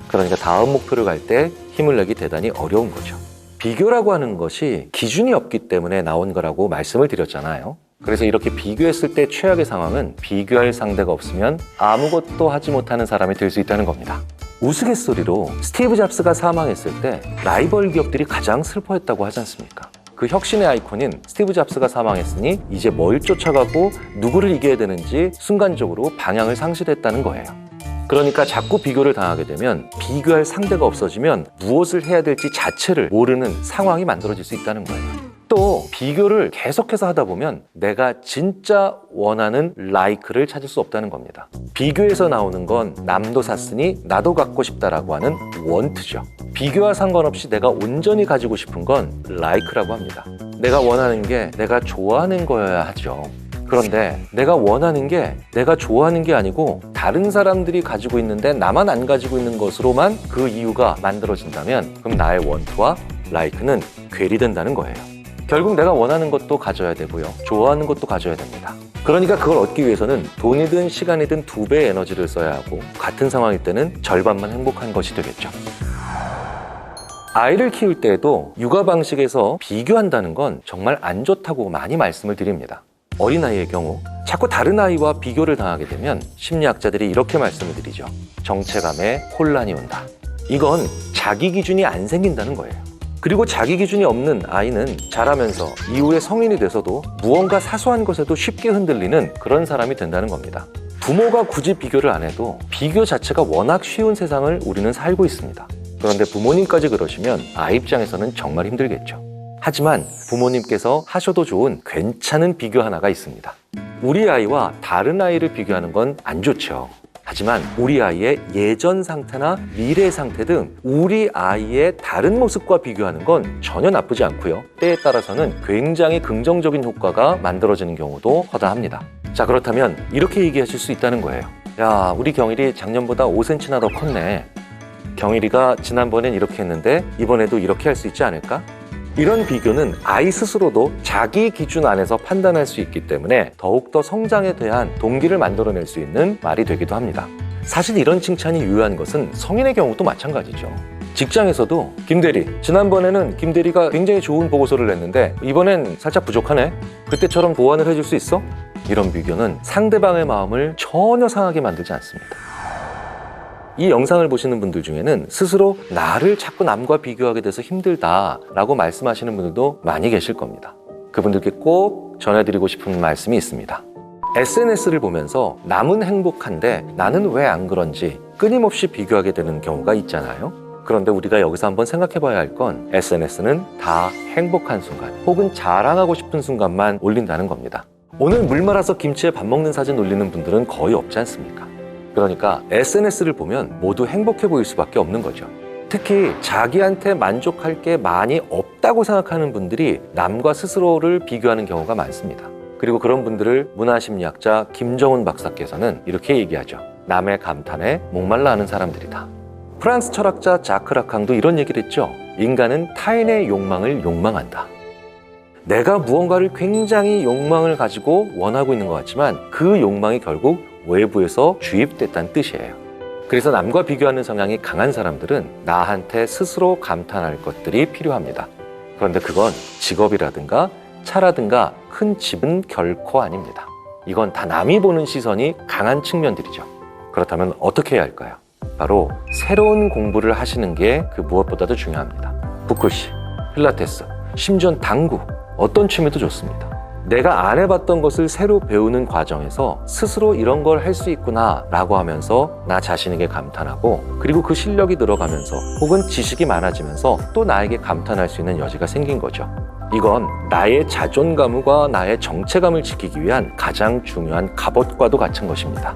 그러니까 다음 목표를 갈 때 힘을 내기 대단히 어려운 거죠. 비교라고 하는 것이 기준이 없기 때문에 나온 거라고 말씀을 드렸잖아요. 그래서 이렇게 비교했을 때 최악의 상황은 비교할 상대가 없으면 아무것도 하지 못하는 사람이 될 수 있다는 겁니다. 우스갯소리로 스티브 잡스가 사망했을 때 라이벌 기업들이 가장 슬퍼했다고 하지 않습니까? 그 혁신의 아이콘인 스티브 잡스가 사망했으니 이제 뭘 쫓아가고 누구를 이겨야 되는지 순간적으로 방향을 상실했다는 거예요. 그러니까 자꾸 비교를 당하게 되면 비교할 상대가 없어지면 무엇을 해야 될지 자체를 모르는 상황이 만들어질 수 있다는 거예요. 또 비교를 계속해서 하다 보면 내가 진짜 원하는 라이크를 찾을 수 없다는 겁니다. 비교에서 나오는 건 남도 샀으니 나도 갖고 싶다라고 하는 원트죠. 비교와 상관없이 내가 온전히 가지고 싶은 건 라이크라고 합니다. 내가 원하는 게 내가 좋아하는 거여야 하죠. 그런데 내가 원하는 게 내가 좋아하는 게 아니고 다른 사람들이 가지고 있는데 나만 안 가지고 있는 것으로만 그 이유가 만들어진다면 그럼 나의 원투와 라이크는 괴리된다는 거예요. 결국 내가 원하는 것도 가져야 되고요. 좋아하는 것도 가져야 됩니다. 그러니까 그걸 얻기 위해서는 돈이든 시간이든 2배의 에너지를 써야 하고 같은 상황일 때는 절반만 행복한 것이 되겠죠. 아이를 키울 때에도 육아 방식에서 비교한다는 건 정말 안 좋다고 많이 말씀을 드립니다. 어린아이의 경우 자꾸 다른 아이와 비교를 당하게 되면 심리학자들이 이렇게 말씀을 드리죠. 정체감에 혼란이 온다. 이건 자기 기준이 안 생긴다는 거예요. 그리고 자기 기준이 없는 아이는 자라면서 이후에 성인이 돼서도 무언가 사소한 것에도 쉽게 흔들리는 그런 사람이 된다는 겁니다. 부모가 굳이 비교를 안 해도 비교 자체가 워낙 쉬운 세상을 우리는 살고 있습니다. 그런데 부모님까지 그러시면 아이 입장에서는 정말 힘들겠죠. 하지만 부모님께서 하셔도 좋은 괜찮은 비교 하나가 있습니다. 우리 아이와 다른 아이를 비교하는 건 안 좋죠. 하지만 우리 아이의 예전 상태나 미래 상태 등 우리 아이의 다른 모습과 비교하는 건 전혀 나쁘지 않고요. 때에 따라서는 굉장히 긍정적인 효과가 만들어지는 경우도 허다합니다. 자, 그렇다면 이렇게 얘기하실 수 있다는 거예요. 야, 우리 경일이 작년보다 5cm나 더 컸네. 경일이가 지난번엔 이렇게 했는데 이번에도 이렇게 할 수 있지 않을까? 이런 비교는 아이 스스로도 자기 기준 안에서 판단할 수 있기 때문에 더욱더 성장에 대한 동기를 만들어낼 수 있는 말이 되기도 합니다. 사실 이런 칭찬이 유효한 것은 성인의 경우도 마찬가지죠. 직장에서도 김대리, 지난번에는 김대리가 굉장히 좋은 보고서를 냈는데 이번엔 살짝 부족하네? 그때처럼 보완을 해줄 수 있어? 이런 비교는 상대방의 마음을 전혀 상하게 만들지 않습니다. 이 영상을 보시는 분들 중에는 스스로 나를 자꾸 남과 비교하게 돼서 힘들다라고 말씀하시는 분들도 많이 계실 겁니다. 그분들께 꼭 전해드리고 싶은 말씀이 있습니다. SNS를 보면서 남은 행복한데 나는 왜 안 그런지 끊임없이 비교하게 되는 경우가 있잖아요. 그런데 우리가 여기서 한번 생각해 봐야 할 건 SNS는 다 행복한 순간 혹은 자랑하고 싶은 순간만 올린다는 겁니다. 오늘 물 말아서 김치에 밥 먹는 사진 올리는 분들은 거의 없지 않습니까? 그러니까 SNS를 보면 모두 행복해 보일 수밖에 없는 거죠. 특히 자기한테 만족할 게 많이 없다고 생각하는 분들이 남과 스스로를 비교하는 경우가 많습니다. 그리고 그런 분들을 문화심리학자 김정훈 박사께서는 이렇게 얘기하죠. 남의 감탄에 목말라 하는 사람들이다. 프랑스 철학자 자크 라캉도 이런 얘기를 했죠. 인간은 타인의 욕망을 욕망한다. 내가 무언가를 굉장히 욕망을 가지고 원하고 있는 것 같지만 그 욕망이 결국 외부에서 주입됐다는 뜻이에요. 그래서 남과 비교하는 성향이 강한 사람들은 나한테 스스로 감탄할 것들이 필요합니다. 그런데 그건 직업이라든가 차라든가 큰 집은 결코 아닙니다. 이건 다 남이 보는 시선이 강한 측면들이죠. 그렇다면 어떻게 해야 할까요? 바로 새로운 공부를 하시는 게 그 무엇보다도 중요합니다. 북글씨, 필라테스, 심지어 당구, 어떤 취미도 좋습니다. 내가 안 해봤던 것을 새로 배우는 과정에서 스스로 이런 걸 할 수 있구나 라고 하면서 나 자신에게 감탄하고 그리고 그 실력이 늘어가면서 혹은 지식이 많아지면서 또 나에게 감탄할 수 있는 여지가 생긴 거죠. 이건 나의 자존감과 나의 정체감을 지키기 위한 가장 중요한 갑옷과도 같은 것입니다.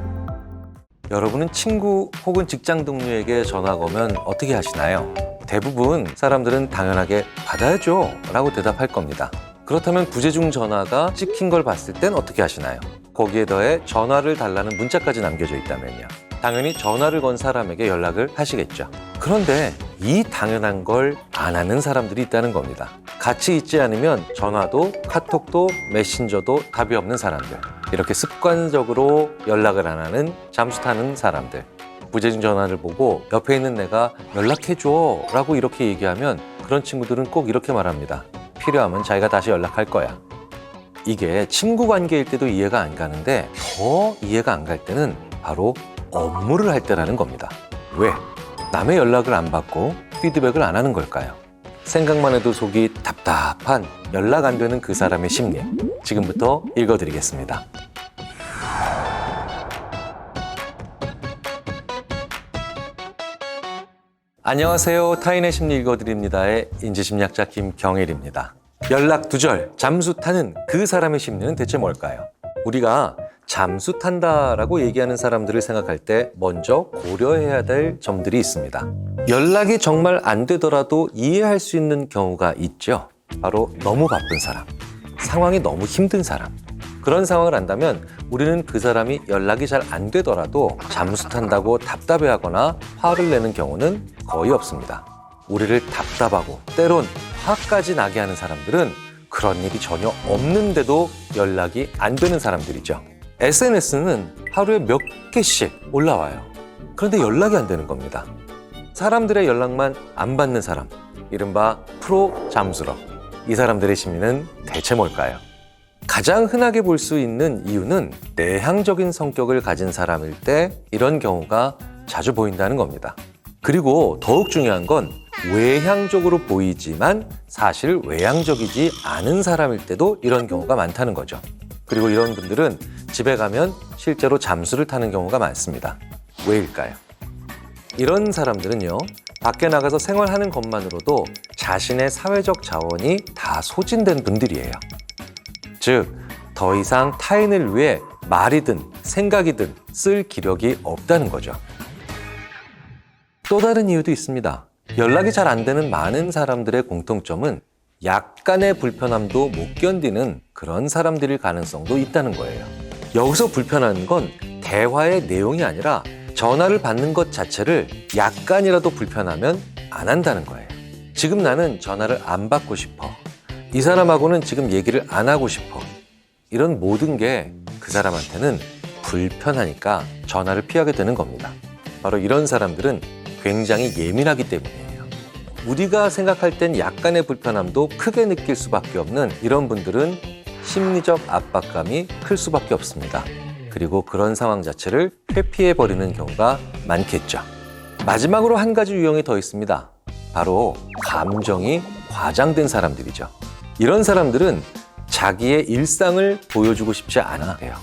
여러분은 친구 혹은 직장 동료에게 전화가 오면 어떻게 하시나요? 대부분 사람들은 당연하게 받아야죠 라고 대답할 겁니다. 그렇다면 부재중 전화가 찍힌 걸 봤을 땐 어떻게 하시나요? 거기에 더해 전화를 달라는 문자까지 남겨져 있다면요. 당연히 전화를 건 사람에게 연락을 하시겠죠. 그런데 이 당연한 걸 안 하는 사람들이 있다는 겁니다. 같이 있지 않으면 전화도 카톡도 메신저도 답이 없는 사람들. 이렇게 습관적으로 연락을 안 하는 잠수 타는 사람들. 부재중 전화를 보고 옆에 있는 내가 연락해줘 라고 이렇게 얘기하면 그런 친구들은 꼭 이렇게 말합니다. 필요하면 자기가 다시 연락할 거야. 이게 친구 관계일 때도 이해가 안 가는데 더 이해가 안 갈 때는 바로 업무를 할 때라는 겁니다. 왜? 남의 연락을 안 받고 피드백을 안 하는 걸까요? 생각만 해도 속이 답답한 연락 안 되는 그 사람의 심리. 지금부터 읽어드리겠습니다. 안녕하세요. 타인의 심리 읽어드립니다의 인지심리학자 김경일입니다. 연락 두절, 잠수 타는 그 사람의 심리는 대체 뭘까요? 우리가 잠수 탄다라고 얘기하는 사람들을 생각할 때 먼저 고려해야 될 점들이 있습니다. 연락이 정말 안 되더라도 이해할 수 있는 경우가 있죠. 바로 너무 바쁜 사람, 상황이 너무 힘든 사람. 그런 상황을 안다면 우리는 그 사람이 연락이 잘 안 되더라도 잠수 탄다고 답답해하거나 화를 내는 경우는 거의 없습니다. 우리를 답답하고 때론 화까지 나게 하는 사람들은 그런 일이 전혀 없는데도 연락이 안 되는 사람들이죠. SNS는 하루에 몇 개씩 올라와요. 그런데 연락이 안 되는 겁니다. 사람들의 연락만 안 받는 사람, 이른바 프로 잠수러. 이 사람들의 심리는 대체 뭘까요? 가장 흔하게 볼 수 있는 이유는 내향적인 성격을 가진 사람일 때 이런 경우가 자주 보인다는 겁니다. 그리고 더욱 중요한 건 외향적으로 보이지만 사실 외향적이지 않은 사람일 때도 이런 경우가 많다는 거죠. 그리고 이런 분들은 집에 가면 실제로 잠수를 타는 경우가 많습니다. 왜일까요? 이런 사람들은요, 밖에 나가서 생활하는 것만으로도 자신의 사회적 자원이 다 소진된 분들이에요. 즉, 더 이상 타인을 위해 말이든 생각이든 쓸 기력이 없다는 거죠. 또 다른 이유도 있습니다. 연락이 잘 안 되는 많은 사람들의 공통점은 약간의 불편함도 못 견디는 그런 사람들일 가능성도 있다는 거예요. 여기서 불편한 건 대화의 내용이 아니라 전화를 받는 것 자체를 약간이라도 불편하면 안 한다는 거예요. 지금 나는 전화를 안 받고 싶어. 이 사람하고는 지금 얘기를 안 하고 싶어. 이런 모든 게 그 사람한테는 불편하니까 전화를 피하게 되는 겁니다. 바로 이런 사람들은 굉장히 예민하기 때문이에요. 우리가 생각할 땐 약간의 불편함도 크게 느낄 수밖에 없는 이런 분들은 심리적 압박감이 클 수밖에 없습니다. 그리고 그런 상황 자체를 회피해버리는 경우가 많겠죠. 마지막으로 한 가지 유형이 더 있습니다. 바로 감정이 과장된 사람들이죠. 이런 사람들은 자기의 일상을 보여주고 싶지 않아 해요.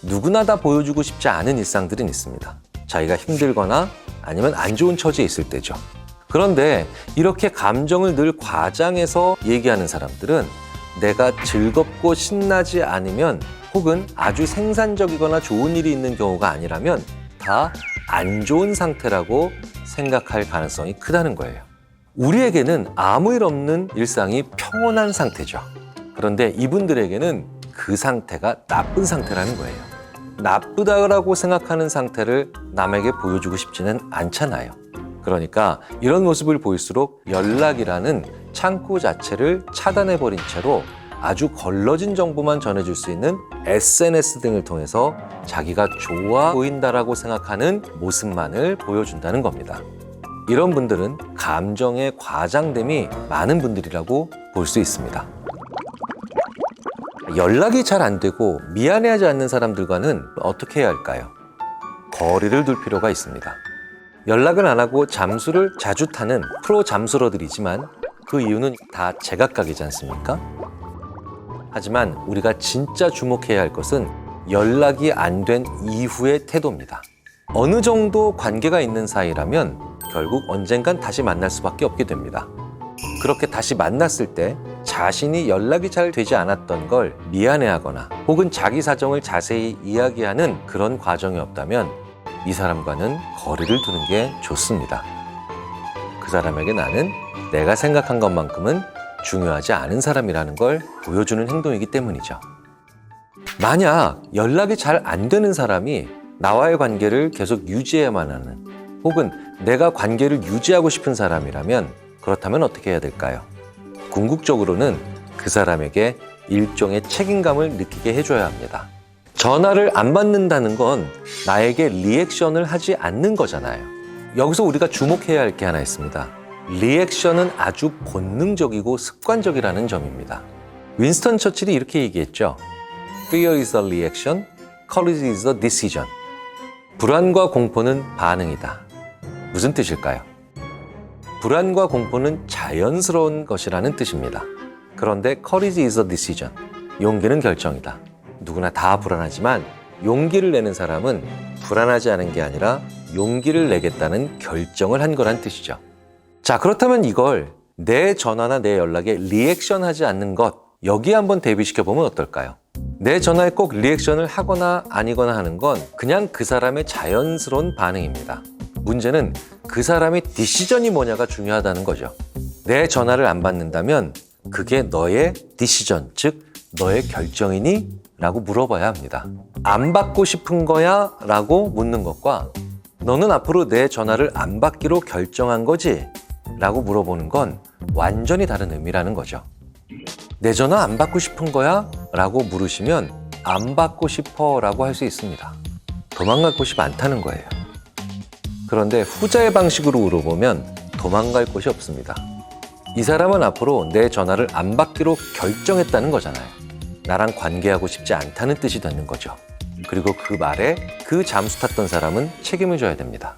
누구나 다 보여주고 싶지 않은 일상들은 있습니다. 자기가 힘들거나 아니면 안 좋은 처지에 있을 때죠. 그런데 이렇게 감정을 늘 과장해서 얘기하는 사람들은 내가 즐겁고 신나지 않으면 혹은 아주 생산적이거나 좋은 일이 있는 경우가 아니라면 다 안 좋은 상태라고 생각할 가능성이 크다는 거예요. 우리에게는 아무 일 없는 일상이 평온한 상태죠. 그런데 이분들에게는 그 상태가 나쁜 상태라는 거예요. 나쁘다고 생각하는 상태를 남에게 보여주고 싶지는 않잖아요. 그러니까 이런 모습을 보일수록 연락이라는 창구 자체를 차단해버린 채로 아주 걸러진 정보만 전해줄 수 있는 SNS 등을 통해서 자기가 좋아 보인다라고 생각하는 모습만을 보여준다는 겁니다. 이런 분들은 감정의 과장됨이 많은 분들이라고 볼 수 있습니다. 연락이 잘 안 되고 미안해하지 않는 사람들과는 어떻게 해야 할까요? 거리를 둘 필요가 있습니다. 연락을 안 하고 잠수를 자주 타는 프로 잠수러들이지만 그 이유는 다 제각각이지 않습니까? 하지만 우리가 진짜 주목해야 할 것은 연락이 안 된 이후의 태도입니다. 어느 정도 관계가 있는 사이라면 결국 언젠간 다시 만날 수밖에 없게 됩니다. 그렇게 다시 만났을 때 자신이 연락이 잘 되지 않았던 걸 미안해하거나 혹은 자기 사정을 자세히 이야기하는 그런 과정이 없다면 이 사람과는 거리를 두는 게 좋습니다. 그 사람에게 나는 내가 생각한 것만큼은 중요하지 않은 사람이라는 걸 보여주는 행동이기 때문이죠. 만약 연락이 잘 안 되는 사람이 나와의 관계를 계속 유지해야만 하는 혹은 내가 관계를 유지하고 싶은 사람이라면 그렇다면 어떻게 해야 될까요? 궁극적으로는 그 사람에게 일종의 책임감을 느끼게 해줘야 합니다. 전화를 안 받는다는 건 나에게 리액션을 하지 않는 거잖아요. 여기서 우리가 주목해야 할 게 하나 있습니다. 리액션은 아주 본능적이고 습관적이라는 점입니다. 윈스턴 처칠이 이렇게 얘기했죠. Fear is a reaction, courage is a decision. 불안과 공포는 반응이다. 무슨 뜻일까요? 불안과 공포는 자연스러운 것이라는 뜻입니다. 그런데 courage is a decision. 용기는 결정이다. 누구나 다 불안하지만 용기를 내는 사람은 불안하지 않은 게 아니라 용기를 내겠다는 결정을 한 거란 뜻이죠. 자, 그렇다면 이걸 내 전화나 내 연락에 리액션하지 않는 것, 여기에 한번 대비시켜보면 어떨까요? 내 전화에 꼭 리액션을 하거나 아니거나 하는 건 그냥 그 사람의 자연스러운 반응입니다. 문제는 그 사람의 디시전이 뭐냐가 중요하다는 거죠. 내 전화를 안 받는다면 그게 너의 디시전, 즉 너의 결정이니? 라고 물어봐야 합니다. 안 받고 싶은 거야? 라고 묻는 것과 너는 앞으로 내 전화를 안 받기로 결정한 거지? 라고 물어보는 건 완전히 다른 의미라는 거죠. 내 전화 안 받고 싶은 거야? 라고 물으시면 안 받고 싶어 라고 할 수 있습니다. 도망갈 곳이 많다는 거예요. 그런데 후자의 방식으로 물어보면 도망갈 곳이 없습니다. 이 사람은 앞으로 내 전화를 안 받기로 결정했다는 거잖아요. 나랑 관계하고 싶지 않다는 뜻이 되는 거죠. 그리고 그 말에 그 잠수 탔던 사람은 책임을 져야 됩니다.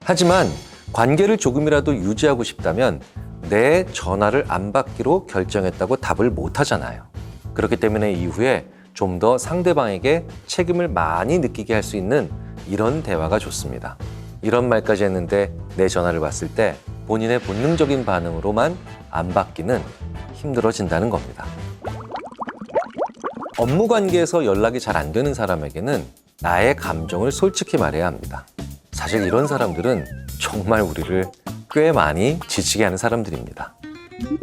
하지만 관계를 조금이라도 유지하고 싶다면 내 전화를 안 받기로 결정했다고 답을 못 하잖아요. 그렇기 때문에 이후에 좀 더 상대방에게 책임을 많이 느끼게 할 수 있는 이런 대화가 좋습니다. 이런 말까지 했는데 내 전화를 받을 때 본인의 본능적인 반응으로만 안 받기는 힘들어진다는 겁니다. 업무 관계에서 연락이 잘 안 되는 사람에게는 나의 감정을 솔직히 말해야 합니다. 사실 이런 사람들은 정말 우리를 꽤 많이 지치게 하는 사람들입니다.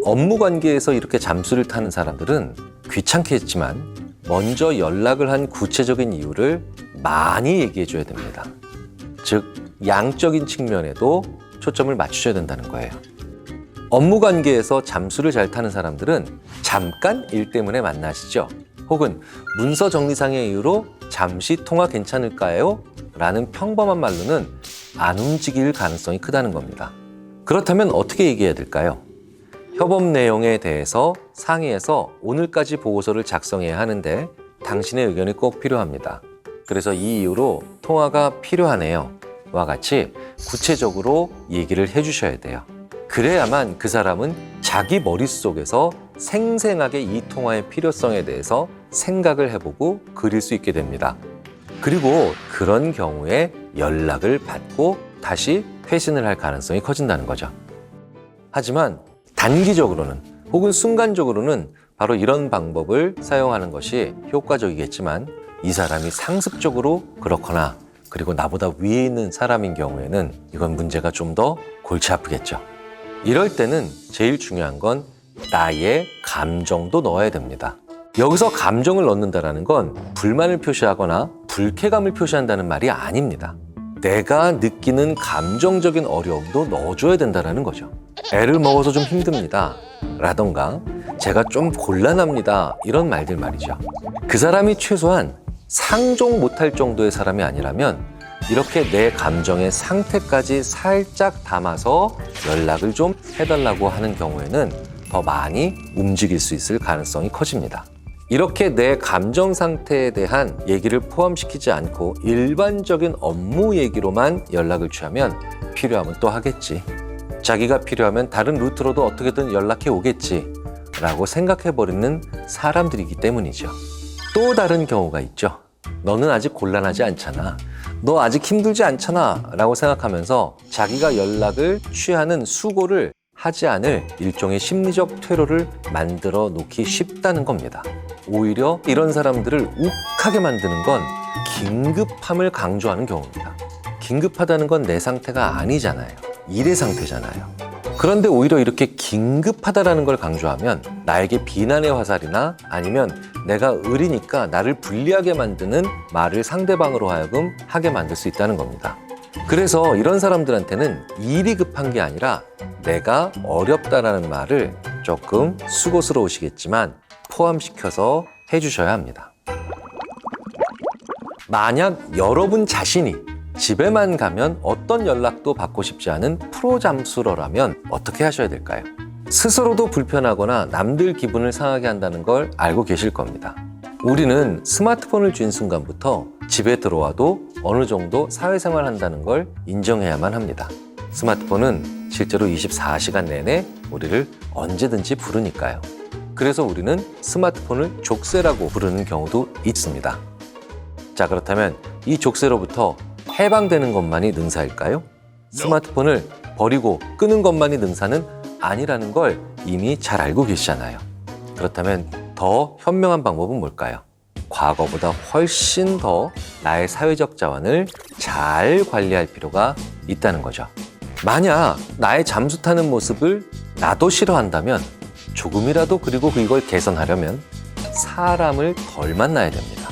업무 관계에서 이렇게 잠수를 타는 사람들은 귀찮게 했지만 먼저 연락을 한 구체적인 이유를 많이 얘기해 줘야 됩니다. 즉, 양적인 측면에도 초점을 맞추셔야 된다는 거예요. 업무 관계에서 잠수를 잘 타는 사람들은 잠깐 일 때문에 만나시죠. 혹은 문서 정리상의 이유로 잠시 통화 괜찮을까요? 라는 평범한 말로는 안 움직일 가능성이 크다는 겁니다. 그렇다면 어떻게 얘기해야 될까요? 협업 내용에 대해서 상의해서 오늘까지 보고서를 작성해야 하는데 당신의 의견이 꼭 필요합니다. 그래서 이 이유로 통화가 필요하네요. 와 같이 구체적으로 얘기를 해주셔야 돼요. 그래야만 그 사람은 자기 머릿속에서 생생하게 이 통화의 필요성에 대해서 생각을 해보고 그릴 수 있게 됩니다. 그리고 그런 경우에 연락을 받고 다시 회신을 할 가능성이 커진다는 거죠. 하지만 단기적으로는 혹은 순간적으로는 바로 이런 방법을 사용하는 것이 효과적이겠지만 이 사람이 상습적으로 그렇거나 그리고 나보다 위에 있는 사람인 경우에는 이건 문제가 좀 더 골치 아프겠죠. 이럴 때는 제일 중요한 건 나의 감정도 넣어야 됩니다. 여기서 감정을 넣는다는 건 불만을 표시하거나 불쾌감을 표시한다는 말이 아닙니다. 내가 느끼는 감정적인 어려움도 넣어줘야 된다는 거죠. 애를 먹어서 좀 힘듭니다. 라던가 제가 좀 곤란합니다. 이런 말들 말이죠. 그 사람이 최소한 상종 못할 정도의 사람이 아니라면 이렇게 내 감정의 상태까지 살짝 담아서 연락을 좀 해달라고 하는 경우에는 더 많이 움직일 수 있을 가능성이 커집니다. 이렇게 내 감정 상태에 대한 얘기를 포함시키지 않고 일반적인 업무 얘기로만 연락을 취하면 필요하면 또 하겠지. 자기가 필요하면 다른 루트로도 어떻게든 연락해 오겠지 라고 생각해버리는 사람들이기 때문이죠. 또 다른 경우가 있죠. 너는 아직 곤란하지 않잖아. 너 아직 힘들지 않잖아 라고 생각하면서 자기가 연락을 취하는 수고를 하지 않을 일종의 심리적 퇴로를 만들어 놓기 쉽다는 겁니다. 오히려 이런 사람들을 욱하게 만드는 건 긴급함을 강조하는 경우입니다. 긴급하다는 건 내 상태가 아니잖아요. 일의 상태잖아요. 그런데 오히려 이렇게 긴급하다라는 걸 강조하면 나에게 비난의 화살이나 아니면 내가 의리니까 나를 불리하게 만드는 말을 상대방으로 하여금 하게 만들 수 있다는 겁니다. 그래서 이런 사람들한테는 일이 급한 게 아니라 내가 어렵다라는 말을 조금 수고스러우시겠지만 포함시켜서 해주셔야 합니다. 만약 여러분 자신이 집에만 가면 어떤 연락도 받고 싶지 않은 프로 잠수러라면 어떻게 하셔야 될까요? 스스로도 불편하거나 남들 기분을 상하게 한다는 걸 알고 계실 겁니다. 우리는 스마트폰을 쥔 순간부터 집에 들어와도 어느 정도 사회생활 한다는 걸 인정해야만 합니다. 스마트폰은 실제로 24시간 내내 우리를 언제든지 부르니까요. 그래서 우리는 스마트폰을 족쇄라고 부르는 경우도 있습니다. 자, 그렇다면 이 족쇄로부터 해방되는 것만이 능사일까요? 스마트폰을 버리고 끄는 것만이 능사는 아니라는 걸 이미 잘 알고 계시잖아요. 그렇다면 더 현명한 방법은 뭘까요? 과거보다 훨씬 더 나의 사회적 자원을 잘 관리할 필요가 있다는 거죠. 만약 나의 잠수 타는 모습을 나도 싫어한다면 조금이라도 그리고 이걸 개선하려면 사람을 덜 만나야 됩니다.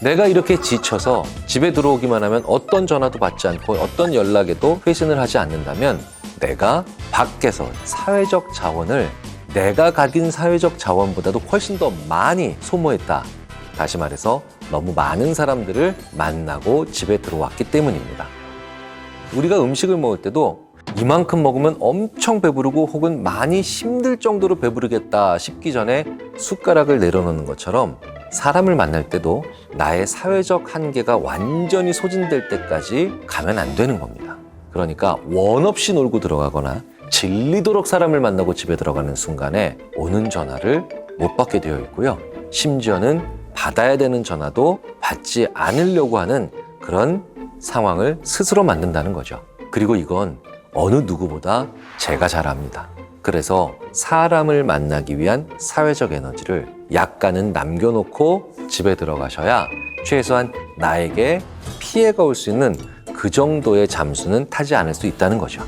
내가 이렇게 지쳐서 집에 들어오기만 하면 어떤 전화도 받지 않고 어떤 연락에도 회신을 하지 않는다면 내가 밖에서 사회적 자원을 내가 가진 사회적 자원보다도 훨씬 더 많이 소모했다. 다시 말해서 너무 많은 사람들을 만나고 집에 들어왔기 때문입니다. 우리가 음식을 먹을 때도 이만큼 먹으면 엄청 배부르고 혹은 많이 힘들 정도로 배부르겠다 싶기 전에 숟가락을 내려놓는 것처럼 사람을 만날 때도 나의 사회적 한계가 완전히 소진될 때까지 가면 안 되는 겁니다. 그러니까 원 없이 놀고 들어가거나 질리도록 사람을 만나고 집에 들어가는 순간에 오는 전화를 못 받게 되어 있고요. 심지어는 받아야 되는 전화도 받지 않으려고 하는 그런 상황을 스스로 만든다는 거죠. 그리고 이건 어느 누구보다 제가 잘 압니다. 그래서 사람을 만나기 위한 사회적 에너지를 약간은 남겨놓고 집에 들어가셔야 최소한 나에게 피해가 올 수 있는 그 정도의 잠수는 타지 않을 수 있다는 거죠.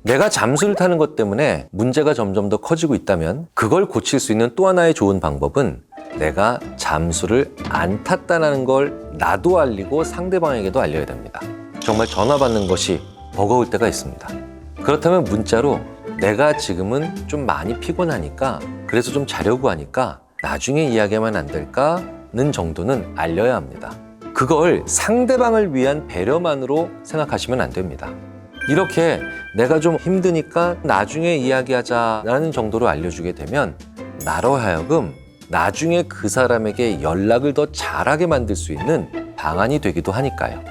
내가 잠수를 타는 것 때문에 문제가 점점 더 커지고 있다면 그걸 고칠 수 있는 또 하나의 좋은 방법은 내가 잠수를 안 탔다는 걸 나도 알리고 상대방에게도 알려야 됩니다. 정말 전화 받는 것이 버거울 때가 있습니다. 그렇다면 문자로 내가 지금은 좀 많이 피곤하니까 그래서 좀 자려고 하니까 나중에 이야기하면 안 될까는 정도는 알려야 합니다. 그걸 상대방을 위한 배려만으로 생각하시면 안 됩니다. 이렇게 내가 좀 힘드니까 나중에 이야기하자라는 정도로 알려주게 되면 나로 하여금 나중에 그 사람에게 연락을 더 잘하게 만들 수 있는 방안이 되기도 하니까요.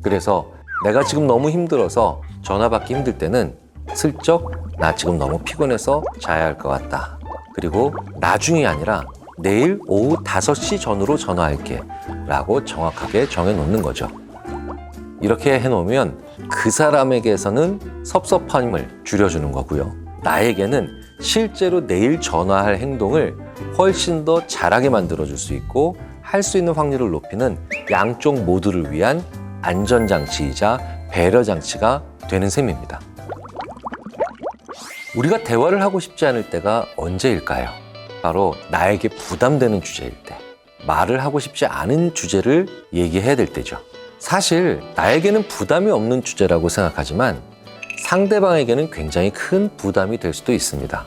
그래서 내가 지금 너무 힘들어서 전화 받기 힘들 때는 슬쩍 나 지금 너무 피곤해서 자야 할 것 같다. 그리고 나중이 아니라 내일 오후 5시 전후로 전화할게 라고 정확하게 정해놓는 거죠. 이렇게 해놓으면 그 사람에게서는 섭섭함을 줄여주는 거고요. 나에게는 실제로 내일 전화할 행동을 훨씬 더 잘하게 만들어줄 수 있고 할 수 있는 확률을 높이는 양쪽 모두를 위한 안전장치이자 배려장치가 되는 셈입니다. 우리가 대화를 하고 싶지 않을 때가 언제일까요? 바로 나에게 부담되는 주제일 때, 말을 하고 싶지 않은 주제를 얘기해야 될 때죠. 사실 나에게는 부담이 없는 주제라고 생각하지만 상대방에게는 굉장히 큰 부담이 될 수도 있습니다.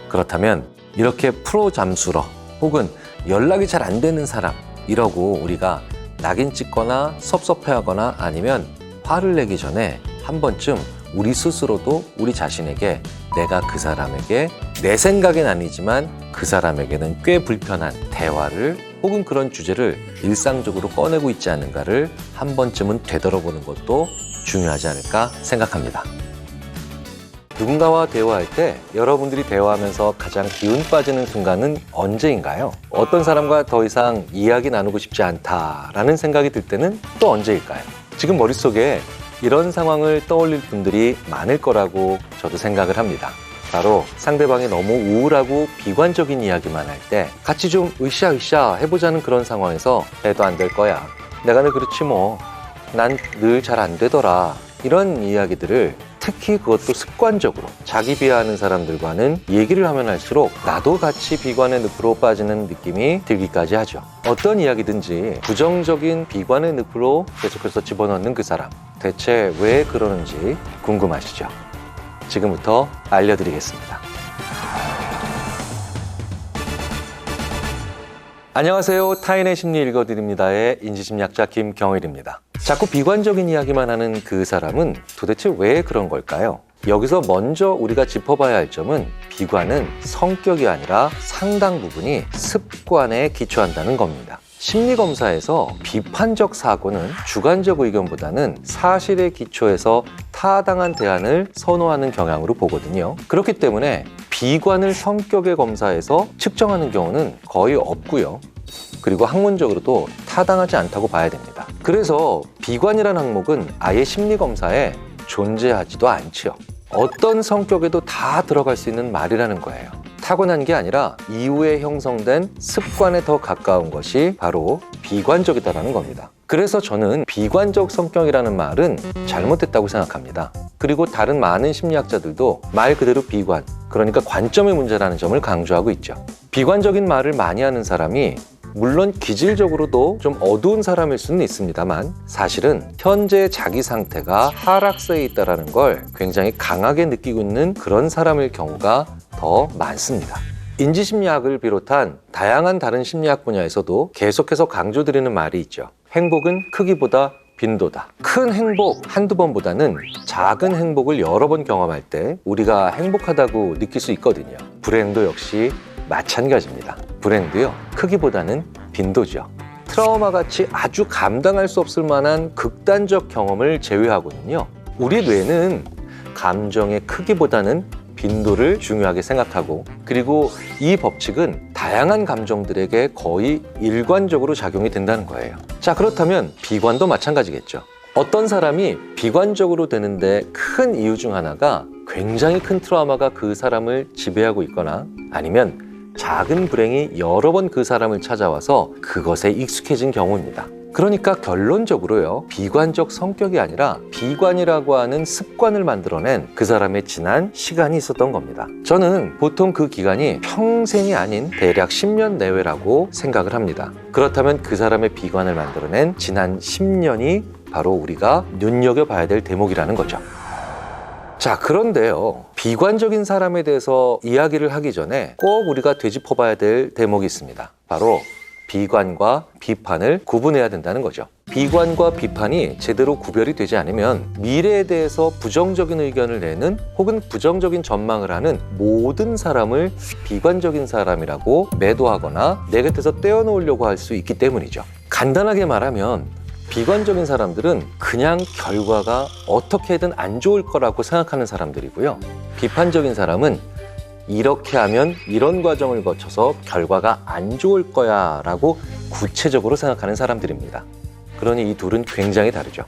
그렇다면 이렇게 프로 잠수러 혹은 연락이 잘 안 되는 사람 이러고 우리가 낙인 찍거나 섭섭해하거나 아니면 화를 내기 전에 한 번쯤 우리 스스로도 우리 자신에게 내가 그 사람에게 내 생각엔 아니지만 그 사람에게는 꽤 불편한 대화를 혹은 그런 주제를 일상적으로 꺼내고 있지 않은가를 한 번쯤은 되돌아보는 것도 중요하지 않을까 생각합니다. 누군가와 대화할 때 여러분들이 대화하면서 가장 기운 빠지는 순간은 언제인가요? 어떤 사람과 더 이상 이야기 나누고 싶지 않다라는 생각이 들 때는 또 언제일까요? 지금 머릿속에 이런 상황을 떠올릴 분들이 많을 거라고 저도 생각을 합니다. 바로 상대방이 너무 우울하고 비관적인 이야기만 할 때 같이 좀 으쌰으쌰 해보자는 그런 상황에서 해도 안 될 거야. 내가 늘 그렇지 뭐. 난 늘 잘 안 되더라. 이런 이야기들을 특히 그것도 습관적으로 자기 비하하는 사람들과는 얘기를 하면 할수록 나도 같이 비관의 늪으로 빠지는 느낌이 들기까지 하죠. 어떤 이야기든지 부정적인 비관의 늪으로 계속해서 집어넣는 그 사람, 대체 왜 그러는지 궁금하시죠? 지금부터 알려드리겠습니다. 안녕하세요. 타인의 심리 읽어드립니다의 인지심리학자 김경일입니다. 자꾸 비관적인 이야기만 하는 그 사람은 도대체 왜 그런 걸까요? 여기서 먼저 우리가 짚어봐야 할 점은 비관은 성격이 아니라 상당 부분이 습관에 기초한다는 겁니다. 심리검사에서 비판적 사고는 주관적 의견보다는 사실에 기초해서 타당한 대안을 선호하는 경향으로 보거든요. 그렇기 때문에 비관을 성격의 검사에서 측정하는 경우는 거의 없고요. 그리고 학문적으로도 타당하지 않다고 봐야 됩니다. 그래서 비관이라는 항목은 아예 심리검사에 존재하지도 않지요. 어떤 성격에도 다 들어갈 수 있는 말이라는 거예요. 타고난 게 아니라 이후에 형성된 습관에 더 가까운 것이 바로 비관적이다라는 겁니다. 그래서 저는 비관적 성격이라는 말은 잘못됐다고 생각합니다. 그리고 다른 많은 심리학자들도 말 그대로 비관, 그러니까 관점의 문제라는 점을 강조하고 있죠. 비관적인 말을 많이 하는 사람이 물론 기질적으로도 좀 어두운 사람일 수는 있습니다만 사실은 현재 자기 상태가 하락세에 있다는 걸 굉장히 강하게 느끼고 있는 그런 사람일 경우가 더 많습니다. 인지심리학을 비롯한 다양한 다른 심리학 분야에서도 계속해서 강조드리는 말이 있죠. 행복은 크기보다 빈도다. 큰 행복 한두 번보다는 작은 행복을 여러 번 경험할 때 우리가 행복하다고 느낄 수 있거든요. 불행도 역시 마찬가지입니다. 불행도요, 크기보다는 빈도죠. 트라우마 같이 아주 감당할 수 없을 만한 극단적 경험을 제외하고는요, 우리 뇌는 감정의 크기보다는 빈도를 중요하게 생각하고, 그리고 이 법칙은 다양한 감정들에게 거의 일관적으로 작용이 된다는 거예요. 자, 그렇다면 비관도 마찬가지겠죠. 어떤 사람이 비관적으로 되는데 큰 이유 중 하나가 굉장히 큰 트라우마가 그 사람을 지배하고 있거나 아니면 작은 불행이 여러 번 그 사람을 찾아와서 그것에 익숙해진 경우입니다. 그러니까 결론적으로요, 비관적 성격이 아니라 비관이라고 하는 습관을 만들어낸 그 사람의 지난 시간이 있었던 겁니다. 저는 보통 그 기간이 평생이 아닌 대략 10년 내외라고 생각을 합니다. 그렇다면 그 사람의 비관을 만들어낸 지난 10년이 바로 우리가 눈여겨봐야 될 대목이라는 거죠. 자, 그런데요. 비관적인 사람에 대해서 이야기를 하기 전에 꼭 우리가 되짚어봐야 될 대목이 있습니다. 바로 비관과 비판을 구분해야 된다는 거죠. 비관과 비판이 제대로 구별이 되지 않으면 미래에 대해서 부정적인 의견을 내는 혹은 부정적인 전망을 하는 모든 사람을 비관적인 사람이라고 매도하거나 내 곁에서 떼어놓으려고 할 수 있기 때문이죠. 간단하게 말하면 비관적인 사람들은 그냥 결과가 어떻게든 안 좋을 거라고 생각하는 사람들이고요. 비판적인 사람은 이렇게 하면 이런 과정을 거쳐서 결과가 안 좋을 거야 라고 구체적으로 생각하는 사람들입니다. 그러니 이 둘은 굉장히 다르죠.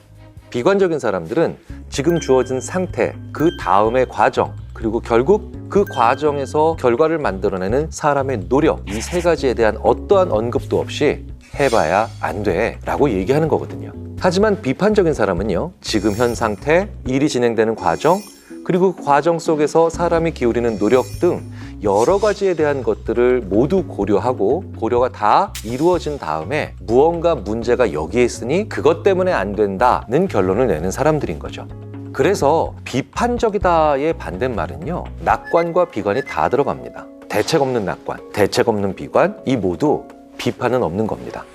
비관적인 사람들은 지금 주어진 상태, 그 다음의 과정, 그리고 결국 그 과정에서 결과를 만들어내는 사람의 노력, 이 세 가지에 대한 어떠한 언급도 없이 해봐야 안 돼 라고 얘기하는 거거든요. 하지만 비판적인 사람은요, 지금 현 상태, 일이 진행되는 과정, 그리고 그 과정 속에서 사람이 기울이는 노력 등 여러 가지에 대한 것들을 모두 고려하고 고려가 다 이루어진 다음에 무언가 문제가 여기에 있으니 그것 때문에 안 된다는 결론을 내는 사람들인 거죠. 그래서 비판적이다의 반대말은요, 낙관과 비관이 다 들어갑니다. 대책 없는 낙관, 대책 없는 비관, 이 모두 비판은 없는 겁니다.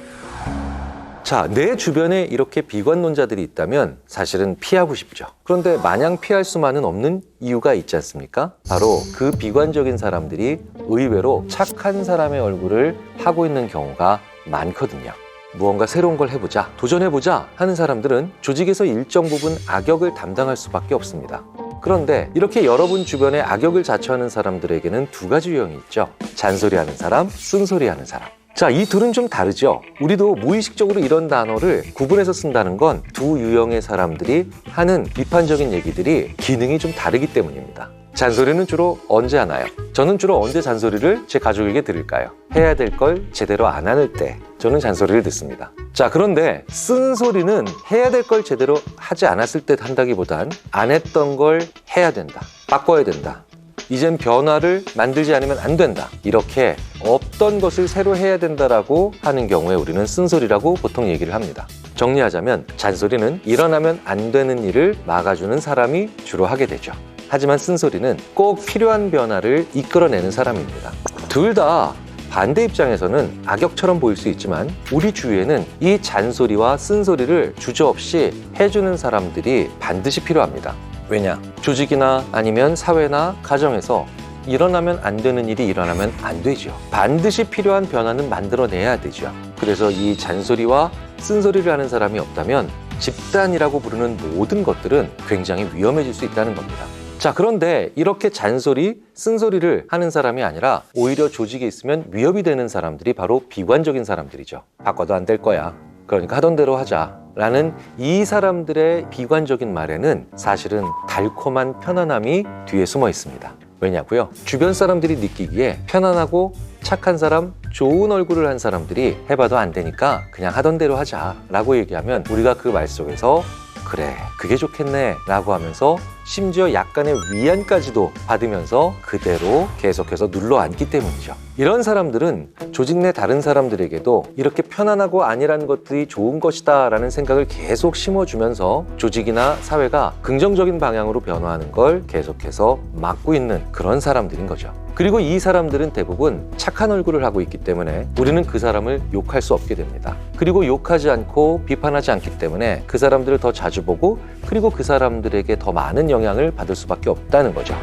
자, 내 주변에 이렇게 비관론자들이 있다면 사실은 피하고 싶죠. 그런데 마냥 피할 수만은 없는 이유가 있지 않습니까? 바로 그 비관적인 사람들이 의외로 착한 사람의 얼굴을 하고 있는 경우가 많거든요. 무언가 새로운 걸 해보자, 도전해보자 하는 사람들은 조직에서 일정 부분 악역을 담당할 수밖에 없습니다. 그런데 이렇게 여러분 주변에 악역을 자처하는 사람들에게는 두 가지 유형이 있죠. 잔소리하는 사람, 쓴소리하는 사람. 자, 이 둘은 좀 다르죠. 우리도 무의식적으로 이런 단어를 구분해서 쓴다는 건 두 유형의 사람들이 하는 비판적인 얘기들이 기능이 좀 다르기 때문입니다. 잔소리는 주로 언제 하나요? 저는 주로 언제 잔소리를 제 가족에게 들을까요? 해야 될 걸 제대로 안 하는 때 저는 잔소리를 듣습니다. 자, 그런데 쓴소리는 해야 될 걸 제대로 하지 않았을 때 한다기보단 안 했던 걸 해야 된다, 바꿔야 된다, 이젠 변화를 만들지 않으면 안 된다, 이렇게 없던 것을 새로 해야 된다라고 하는 경우에 우리는 쓴소리라고 보통 얘기를 합니다. 정리하자면 잔소리는 일어나면 안 되는 일을 막아주는 사람이 주로 하게 되죠. 하지만 쓴소리는 꼭 필요한 변화를 이끌어내는 사람입니다. 둘 다 반대 입장에서는 악역처럼 보일 수 있지만 우리 주위에는 이 잔소리와 쓴소리를 주저없이 해주는 사람들이 반드시 필요합니다. 왜냐? 조직이나 아니면 사회나 가정에서 일어나면 안 되는 일이 일어나면 안 되죠. 반드시 필요한 변화는 만들어내야 되죠. 그래서 이 잔소리와 쓴소리를 하는 사람이 없다면 집단이라고 부르는 모든 것들은 굉장히 위험해질 수 있다는 겁니다. 자, 그런데 이렇게 잔소리, 쓴소리를 하는 사람이 아니라 오히려 조직에 있으면 위협이 되는 사람들이 바로 비관적인 사람들이죠. 바꿔도 안 될 거야, 그러니까 하던 대로 하자 라는 이 사람들의 비관적인 말에는 사실은 달콤한 편안함이 뒤에 숨어 있습니다. 왜냐고요? 주변 사람들이 느끼기에 편안하고 착한 사람, 좋은 얼굴을 한 사람들이 해봐도 안 되니까 그냥 하던 대로 하자 라고 얘기하면 우리가 그 말 속에서 그래, 그게 좋겠네 라고 하면서 심지어 약간의 위안까지도 받으면서 그대로 계속해서 눌러앉기 때문이죠. 이런 사람들은 조직 내 다른 사람들에게도 이렇게 편안하고 안일한 것들이 좋은 것이다 라는 생각을 계속 심어주면서 조직이나 사회가 긍정적인 방향으로 변화하는 걸 계속해서 막고 있는 그런 사람들인 거죠. 그리고 이 사람들은 대부분 착한 얼굴을 하고 있기 때문에 우리는 그 사람을 욕할 수 없게 됩니다. 그리고 욕하지 않고 비판하지 않기 때문에 그 사람들을 더 자주 보고 그리고 그 사람들에게 더 많은 영향을 받을 수밖에 없다는 거죠.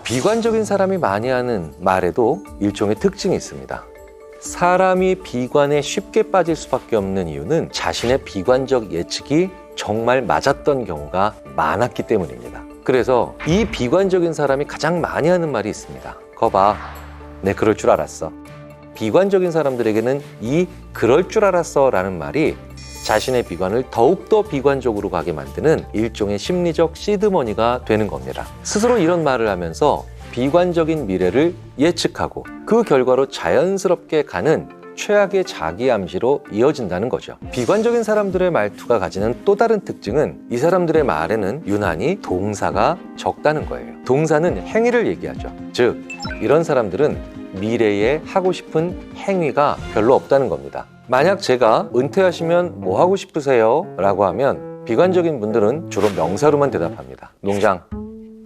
비관적인 사람이 많이 하는 말에도 일종의 특징이 있습니다. 사람이 비관에 쉽게 빠질 수밖에 없는 이유는 자신의 비관적 예측이 정말 맞았던 경우가 많았기 때문입니다. 그래서 이 비관적인 사람이 가장 많이 하는 말이 있습니다. 거봐, 내 그럴 줄 알았어. 비관적인 사람들에게는 이 그럴 줄 알았어 라는 말이 자신의 비관을 더욱더 비관적으로 가게 만드는 일종의 심리적 시드머니가 되는 겁니다. 스스로 이런 말을 하면서 비관적인 미래를 예측하고 그 결과로 자연스럽게 가는 최악의 자기 암시로 이어진다는 거죠. 비관적인 사람들의 말투가 가지는 또 다른 특징은 이 사람들의 말에는 유난히 동사가 적다는 거예요. 동사는 행위를 얘기하죠. 즉, 이런 사람들은 미래에 하고 싶은 행위가 별로 없다는 겁니다. 만약 제가 은퇴하시면 뭐 하고 싶으세요? 라고 하면 비관적인 분들은 주로 명사로만 대답합니다. 농장,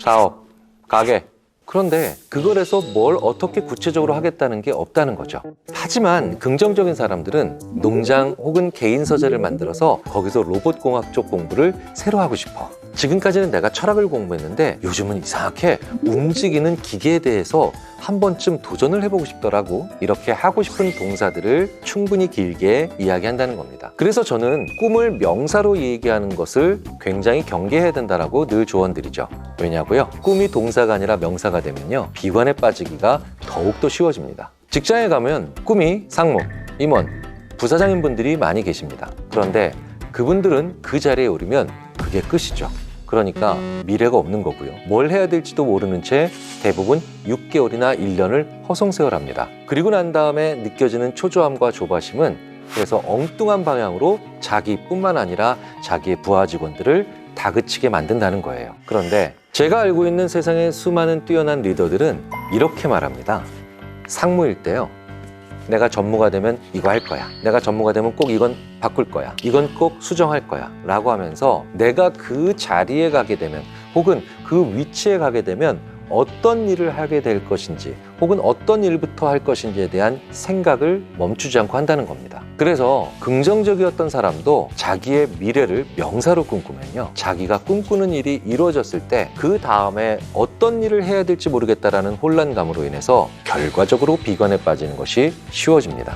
사업, 가게. 그런데 그걸 해서 뭘 어떻게 구체적으로 하겠다는 게 없다는 거죠. 하지만 긍정적인 사람들은 농장 혹은 개인 서재를 만들어서 거기서 로봇공학 쪽 공부를 새로 하고 싶어. 지금까지는 내가 철학을 공부했는데 요즘은 이상하게 움직이는 기계에 대해서 한 번쯤 도전을 해보고 싶더라고. 이렇게 하고 싶은 동사들을 충분히 길게 이야기한다는 겁니다. 그래서 저는 꿈을 명사로 얘기하는 것을 굉장히 경계해야 된다라고 늘 조언드리죠. 왜냐고요? 꿈이 동사가 아니라 명사가 되면요, 비관에 빠지기가 더욱더 쉬워집니다. 직장에 가면 꿈이 상무, 임원, 부사장인 분들이 많이 계십니다. 그런데 그분들은 그 자리에 오르면 그게 끝이죠. 그러니까 미래가 없는 거고요. 뭘 해야 될지도 모르는 채 대부분 6개월이나 1년을 허송세월합니다. 그리고 난 다음에 느껴지는 초조함과 조바심은 그래서 엉뚱한 방향으로 자기뿐만 아니라 자기의 부하 직원들을 다그치게 만든다는 거예요. 그런데 제가 알고 있는 세상의 수많은 뛰어난 리더들은 이렇게 말합니다. 상무일 때요, 내가 전무가 되면 이거 할 거야. 내가 전무가 되면 꼭 이건 바꿀 거야. 이건 꼭 수정할 거야. 라고 하면서 내가 그 자리에 가게 되면 혹은 그 위치에 가게 되면 어떤 일을 하게 될 것인지 혹은 어떤 일부터 할 것인지에 대한 생각을 멈추지 않고 한다는 겁니다. 그래서 긍정적이었던 사람도 자기의 미래를 명사로 꿈꾸면요, 자기가 꿈꾸는 일이 이루어졌을 때 그 다음에 어떤 일을 해야 될지 모르겠다라는 혼란감으로 인해서 결과적으로 비관에 빠지는 것이 쉬워집니다.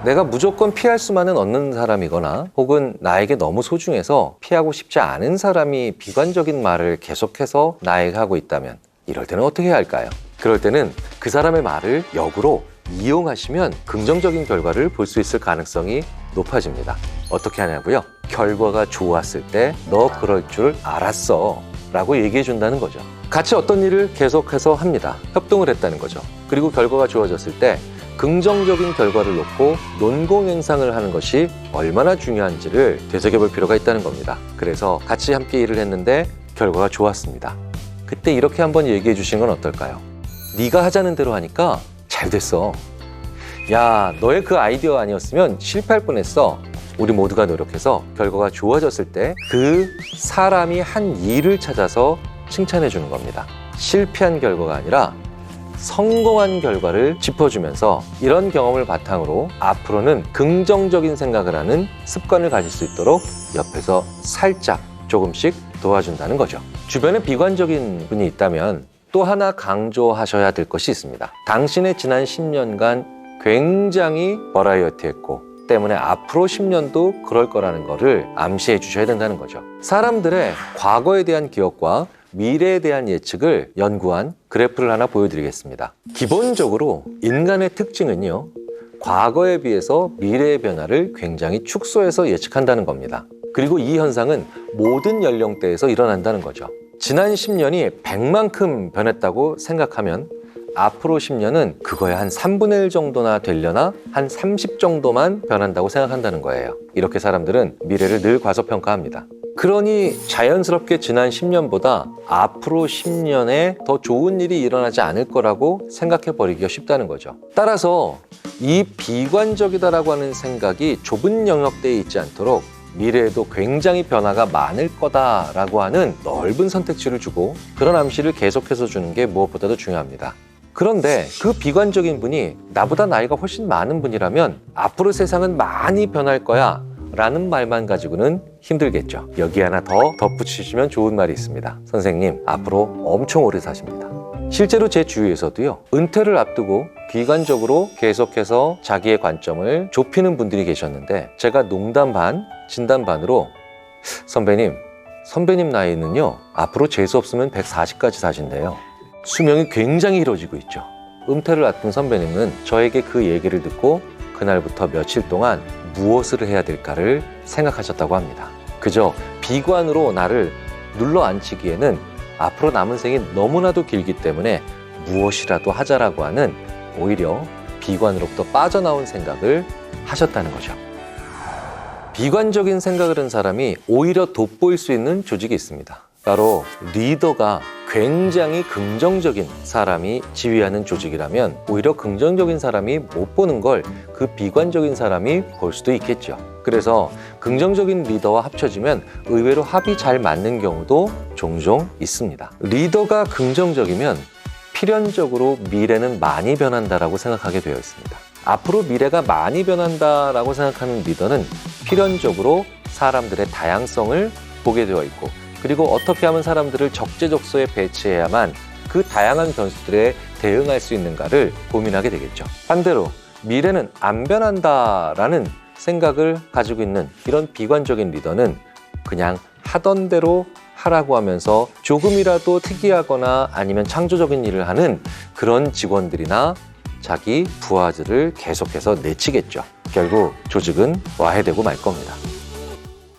내가 무조건 피할 수만은 없는 사람이거나 혹은 나에게 너무 소중해서 피하고 싶지 않은 사람이 비관적인 말을 계속해서 나에게 하고 있다면 이럴 때는 어떻게 해야 할까요? 그럴 때는 그 사람의 말을 역으로 이용하시면 긍정적인 결과를 볼 수 있을 가능성이 높아집니다. 어떻게 하냐고요? 결과가 좋았을 때 너 그럴 줄 알았어 라고 얘기해 준다는 거죠. 같이 어떤 일을 계속해서 합니다. 협동을 했다는 거죠. 그리고 결과가 좋아졌을 때 긍정적인 결과를 놓고 논공행상을 하는 것이 얼마나 중요한지를 되새겨볼 필요가 있다는 겁니다. 그래서 같이 함께 일을 했는데 결과가 좋았습니다. 그때 이렇게 한번 얘기해 주신 건 어떨까요? 네가 하자는 대로 하니까 잘 됐어. 야, 너의 그 아이디어 아니었으면 실패할 뻔했어. 우리 모두가 노력해서 결과가 좋아졌을 때 그 사람이 한 일을 찾아서 칭찬해 주는 겁니다. 실패한 결과가 아니라 성공한 결과를 짚어주면서 이런 경험을 바탕으로 앞으로는 긍정적인 생각을 하는 습관을 가질 수 있도록 옆에서 살짝 조금씩 도와준다는 거죠. 주변에 비관적인 분이 있다면 또 하나 강조하셔야 될 것이 있습니다. 당신의 지난 10년간 굉장히 버라이어티했고 때문에 앞으로 10년도 그럴 거라는 거를 암시해 주셔야 된다는 거죠. 사람들의 과거에 대한 기억과 미래에 대한 예측을 연구한 그래프를 하나 보여드리겠습니다. 기본적으로 인간의 특징은요, 과거에 비해서 미래의 변화를 굉장히 축소해서 예측한다는 겁니다. 그리고 이 현상은 모든 연령대에서 일어난다는 거죠. 지난 10년이 100만큼 변했다고 생각하면 앞으로 10년은 그거의 한 3분의 1 정도나 되려나 한 30 정도만 변한다고 생각한다는 거예요. 이렇게 사람들은 미래를 늘 과소평가합니다. 그러니 자연스럽게 지난 10년보다 앞으로 10년에 더 좋은 일이 일어나지 않을 거라고 생각해 버리기가 쉽다는 거죠. 따라서 이 비관적이다라고 하는 생각이 좁은 영역대에 있지 않도록 미래에도 굉장히 변화가 많을 거다라고 하는 넓은 선택지를 주고 그런 암시를 계속해서 주는 게 무엇보다도 중요합니다. 그런데 그 비관적인 분이 나보다 나이가 훨씬 많은 분이라면 앞으로 세상은 많이 변할 거야 라는 말만 가지고는 힘들겠죠. 여기 하나 더 덧붙이시면 좋은 말이 있습니다. 선생님, 앞으로 엄청 오래 사십니다. 실제로 제 주위에서도요, 은퇴를 앞두고 비관적으로 계속해서 자기의 관점을 좁히는 분들이 계셨는데 제가 농담 반, 진담 반으로 선배님 나이는요, 앞으로 재수 없으면 140까지 사신대요. 수명이 굉장히 길어지고 있죠. 은퇴를 앞둔 선배님은 저에게 그 얘기를 듣고 그날부터 며칠 동안 무엇을 해야 될까를 생각하셨다고 합니다. 그저 비관으로 나를 눌러앉히기에는 앞으로 남은 생이 너무나도 길기 때문에 무엇이라도 하자라고 하는 오히려 비관으로부터 빠져나온 생각을 하셨다는 거죠. 비관적인 생각을 한 사람이 오히려 돋보일 수 있는 조직이 있습니다. 바로 리더가 굉장히 긍정적인 사람이 지휘하는 조직이라면 오히려 긍정적인 사람이 못 보는 걸 그 비관적인 사람이 볼 수도 있겠죠. 그래서 긍정적인 리더와 합쳐지면 의외로 합이 잘 맞는 경우도 종종 있습니다. 리더가 긍정적이면 필연적으로 미래는 많이 변한다라고 생각하게 되어 있습니다. 앞으로 미래가 많이 변한다라고 생각하는 리더는 필연적으로 사람들의 다양성을 보게 되어 있고, 그리고 어떻게 하면 사람들을 적재적소에 배치해야만 그 다양한 변수들에 대응할 수 있는가를 고민하게 되겠죠. 반대로 미래는 안 변한다라는 생각을 가지고 있는 이런 비관적인 리더는 그냥 하던 대로 하라고 하면서 조금이라도 특이하거나 아니면 창조적인 일을 하는 그런 직원들이나 자기 부하들을 계속해서 내치겠죠. 결국 조직은 와해되고 말 겁니다.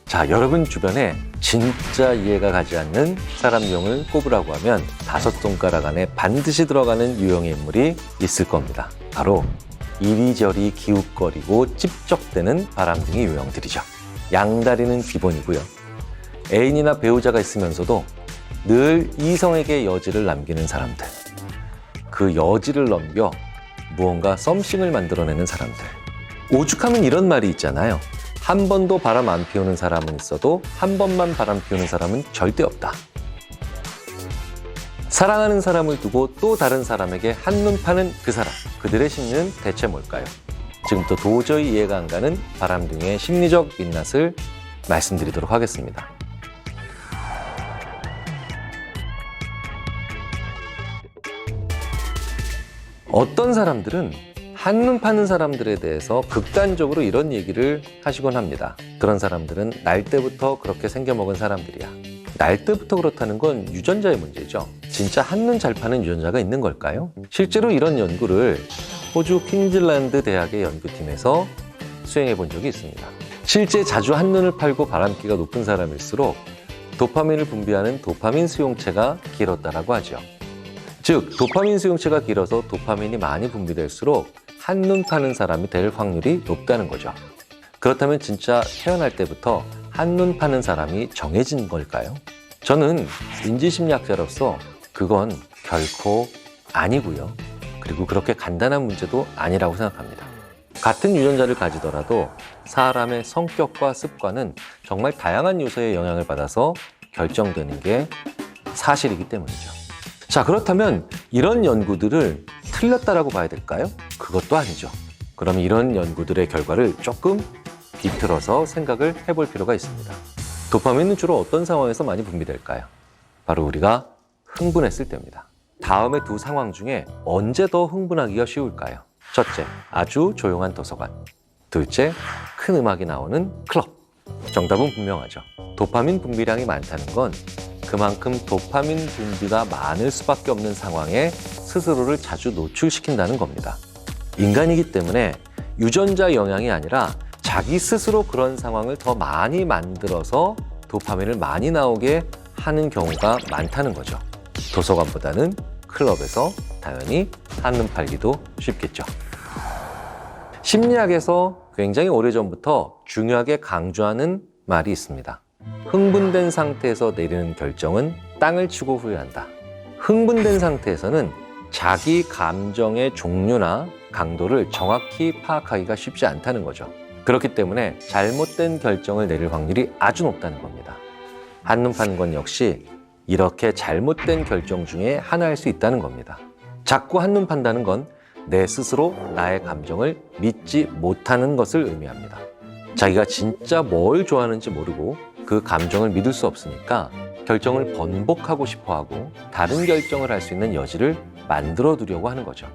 자, 여러분 주변에 진짜 이해가 가지 않는 사람 유형을 꼽으라고 하면 5손가락 안에 반드시 들어가는 유형의 인물이 있을 겁니다. 바로 이리저리 기웃거리고 찝쩍대는 바람둥이 유형들이죠. 양다리는 기본이고요. 애인이나 배우자가 있으면서도 늘 이성에게 여지를 남기는 사람들. 그 여지를 넘겨 무언가 썸씽을 만들어내는 사람들. 오죽하면 이런 말이 있잖아요. 한 번도 바람 안 피우는 사람은 있어도 한 번만 바람 피우는 사람은 절대 없다. 사랑하는 사람을 두고 또 다른 사람에게 한눈 파는 그 사람, 그들의 심리는 대체 뭘까요? 지금부터 도저히 이해가 안 가는 바람둥이의 심리적 민낯을 말씀드리도록 하겠습니다. 어떤 사람들은 한눈 파는 사람들에 대해서 극단적으로 이런 얘기를 하시곤 합니다. 그런 사람들은 날 때부터 그렇게 생겨먹은 사람들이야. 날 때부터 그렇다는 건 유전자의 문제죠. 진짜 한눈 잘 파는 유전자가 있는 걸까요? 실제로 이런 연구를 호주 퀸즐랜드 대학의 연구팀에서 수행해 본 적이 있습니다. 실제 자주 한눈을 팔고 바람기가 높은 사람일수록 도파민을 분비하는 도파민 수용체가 길었다라고 하죠. 즉, 도파민 수용체가 길어서 도파민이 많이 분비될수록 한눈 파는 사람이 될 확률이 높다는 거죠. 그렇다면 진짜 태어날 때부터 한눈 파는 사람이 정해진 걸까요? 저는 인지심리학자로서 그건 결코 아니고요. 그리고 그렇게 간단한 문제도 아니라고 생각합니다. 같은 유전자를 가지더라도 사람의 성격과 습관은 정말 다양한 요소의 영향을 받아서 결정되는 게 사실이기 때문이죠. 자, 그렇다면 이런 연구들을 틀렸다라고 봐야 될까요? 그것도 아니죠. 그럼 이런 연구들의 결과를 조금 비틀어서 생각을 해볼 필요가 있습니다. 도파민은 주로 어떤 상황에서 많이 분비될까요? 바로 우리가 흥분했을 때입니다. 다음의 두 상황 중에 언제 더 흥분하기가 쉬울까요? 첫째, 아주 조용한 도서관. 둘째, 큰 음악이 나오는 클럽. 정답은 분명하죠. 도파민 분비량이 많다는 건 그만큼 도파민 분비가 많을 수밖에 없는 상황에 스스로를 자주 노출시킨다는 겁니다. 인간이기 때문에 유전자 영향이 아니라 자기 스스로 그런 상황을 더 많이 만들어서 도파민을 많이 나오게 하는 경우가 많다는 거죠. 도서관보다는 클럽에서 당연히 한눈 팔기도 쉽겠죠. 심리학에서 굉장히 오래전부터 중요하게 강조하는 말이 있습니다. 흥분된 상태에서 내리는 결정은 땅을 치고 후회한다. 흥분된 상태에서는 자기 감정의 종류나 강도를 정확히 파악하기가 쉽지 않다는 거죠. 그렇기 때문에 잘못된 결정을 내릴 확률이 아주 높다는 겁니다. 한눈 파는 건 역시 이렇게 잘못된 결정 중에 하나일 수 있다는 겁니다. 자꾸 한눈 판다는 건 내 스스로 나의 감정을 믿지 못하는 것을 의미합니다. 자기가 진짜 뭘 좋아하는지 모르고 그 감정을 믿을 수 없으니까 결정을 번복하고 싶어하고 다른 결정을 할 수 있는 여지를 만들어 두려고 하는 거죠.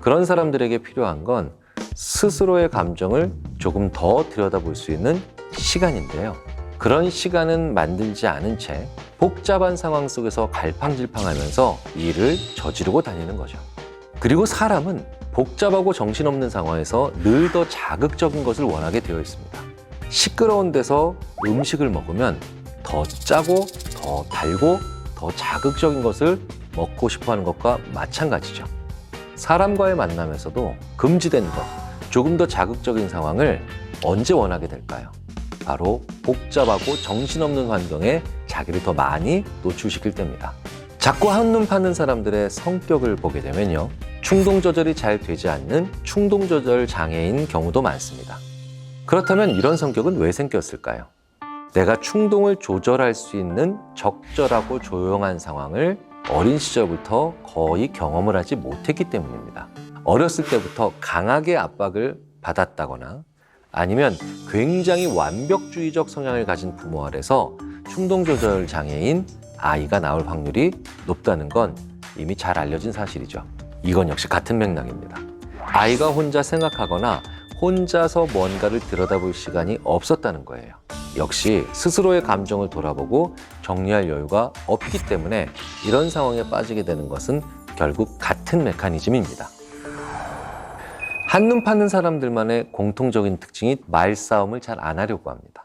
그런 사람들에게 필요한 건 스스로의 감정을 조금 더 들여다볼 수 있는 시간인데요. 그런 시간은 만들지 않은 채 복잡한 상황 속에서 갈팡질팡하면서 일을 저지르고 다니는 거죠. 그리고 사람은 복잡하고 정신없는 상황에서 늘 더 자극적인 것을 원하게 되어 있습니다. 시끄러운 데서 음식을 먹으면 더 짜고 더 달고 더 자극적인 것을 먹고 싶어 하는 것과 마찬가지죠. 사람과의 만남에서도 금지된 것, 조금 더 자극적인 상황을 언제 원하게 될까요? 바로 복잡하고 정신없는 환경에 자기를 더 많이 노출시킬 때입니다. 자꾸 한눈 파는 사람들의 성격을 보게 되면요, 충동 조절이 잘 되지 않는 충동 조절 장애인 경우도 많습니다. 그렇다면 이런 성격은 왜 생겼을까요? 내가 충동을 조절할 수 있는 적절하고 조용한 상황을 어린 시절부터 거의 경험을 하지 못했기 때문입니다. 어렸을 때부터 강하게 압박을 받았다거나 아니면 굉장히 완벽주의적 성향을 가진 부모 아래서 충동 조절 장애인 아이가 나올 확률이 높다는 건 이미 잘 알려진 사실이죠. 이건 역시 같은 맥락입니다. 아이가 혼자 생각하거나 혼자서 뭔가를 들여다볼 시간이 없었다는 거예요. 역시 스스로의 감정을 돌아보고 정리할 여유가 없기 때문에 이런 상황에 빠지게 되는 것은 결국 같은 메커니즘입니다. 한눈 파는 사람들만의 공통적인 특징이 말싸움을 잘 안 하려고 합니다.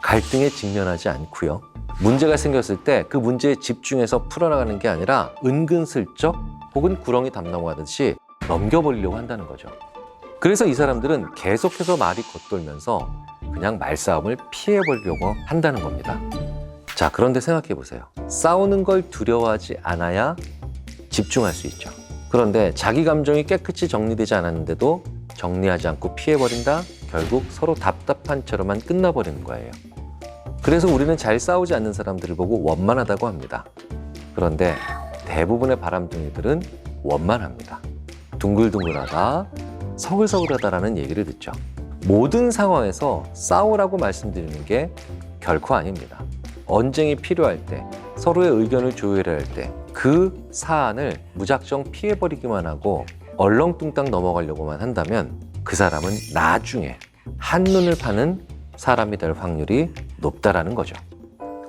갈등에 직면하지 않고요. 문제가 생겼을 때 그 문제에 집중해서 풀어나가는 게 아니라 은근슬쩍 혹은 구렁이 담 넘어가듯이 넘겨버리려고 한다는 거죠. 그래서 이 사람들은 계속해서 말이 겉돌면서 그냥 말싸움을 피해보려고 한다는 겁니다. 자, 그런데 생각해 보세요. 싸우는 걸 두려워하지 않아야 집중할 수 있죠. 그런데 자기 감정이 깨끗이 정리되지 않았는데도 정리하지 않고 피해버린다? 결국 서로 답답한 채로만 끝나버리는 거예요. 그래서 우리는 잘 싸우지 않는 사람들을 보고 원만하다고 합니다. 그런데 대부분의 바람둥이들은 원만합니다. 둥글둥글하다, 서글서글하다라는 얘기를 듣죠. 모든 상황에서 싸우라고 말씀드리는 게 결코 아닙니다. 언쟁이 필요할 때, 서로의 의견을 조율해야 할 때 그 사안을 무작정 피해버리기만 하고 얼렁뚱땅 넘어가려고만 한다면 그 사람은 나중에 한눈을 파는 사람이 될 확률이 높다라는 거죠.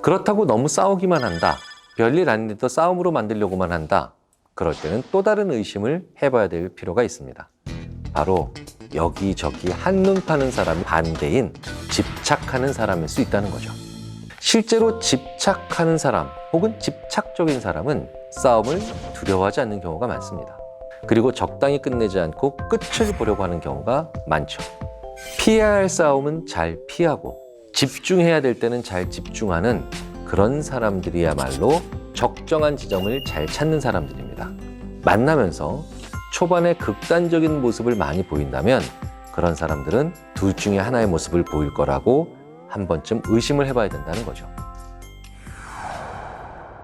그렇다고 너무 싸우기만 한다, 별일 아닌데도 싸움으로 만들려고만 한다, 그럴 때는 또 다른 의심을 해봐야 될 필요가 있습니다. 바로 여기저기 한눈 파는 사람이 반대인 집착하는 사람일 수 있다는 거죠. 실제로 집착하는 사람 혹은 집착적인 사람은 싸움을 두려워하지 않는 경우가 많습니다. 그리고 적당히 끝내지 않고 끝을 보려고 하는 경우가 많죠. 피해야 할 싸움은 잘 피하고 집중해야 될 때는 잘 집중하는 그런 사람들이야말로 적정한 지점을 잘 찾는 사람들입니다. 만나면서 초반에 극단적인 모습을 많이 보인다면 그런 사람들은 둘 중에 하나의 모습을 보일 거라고 한 번쯤 의심을 해봐야 된다는 거죠.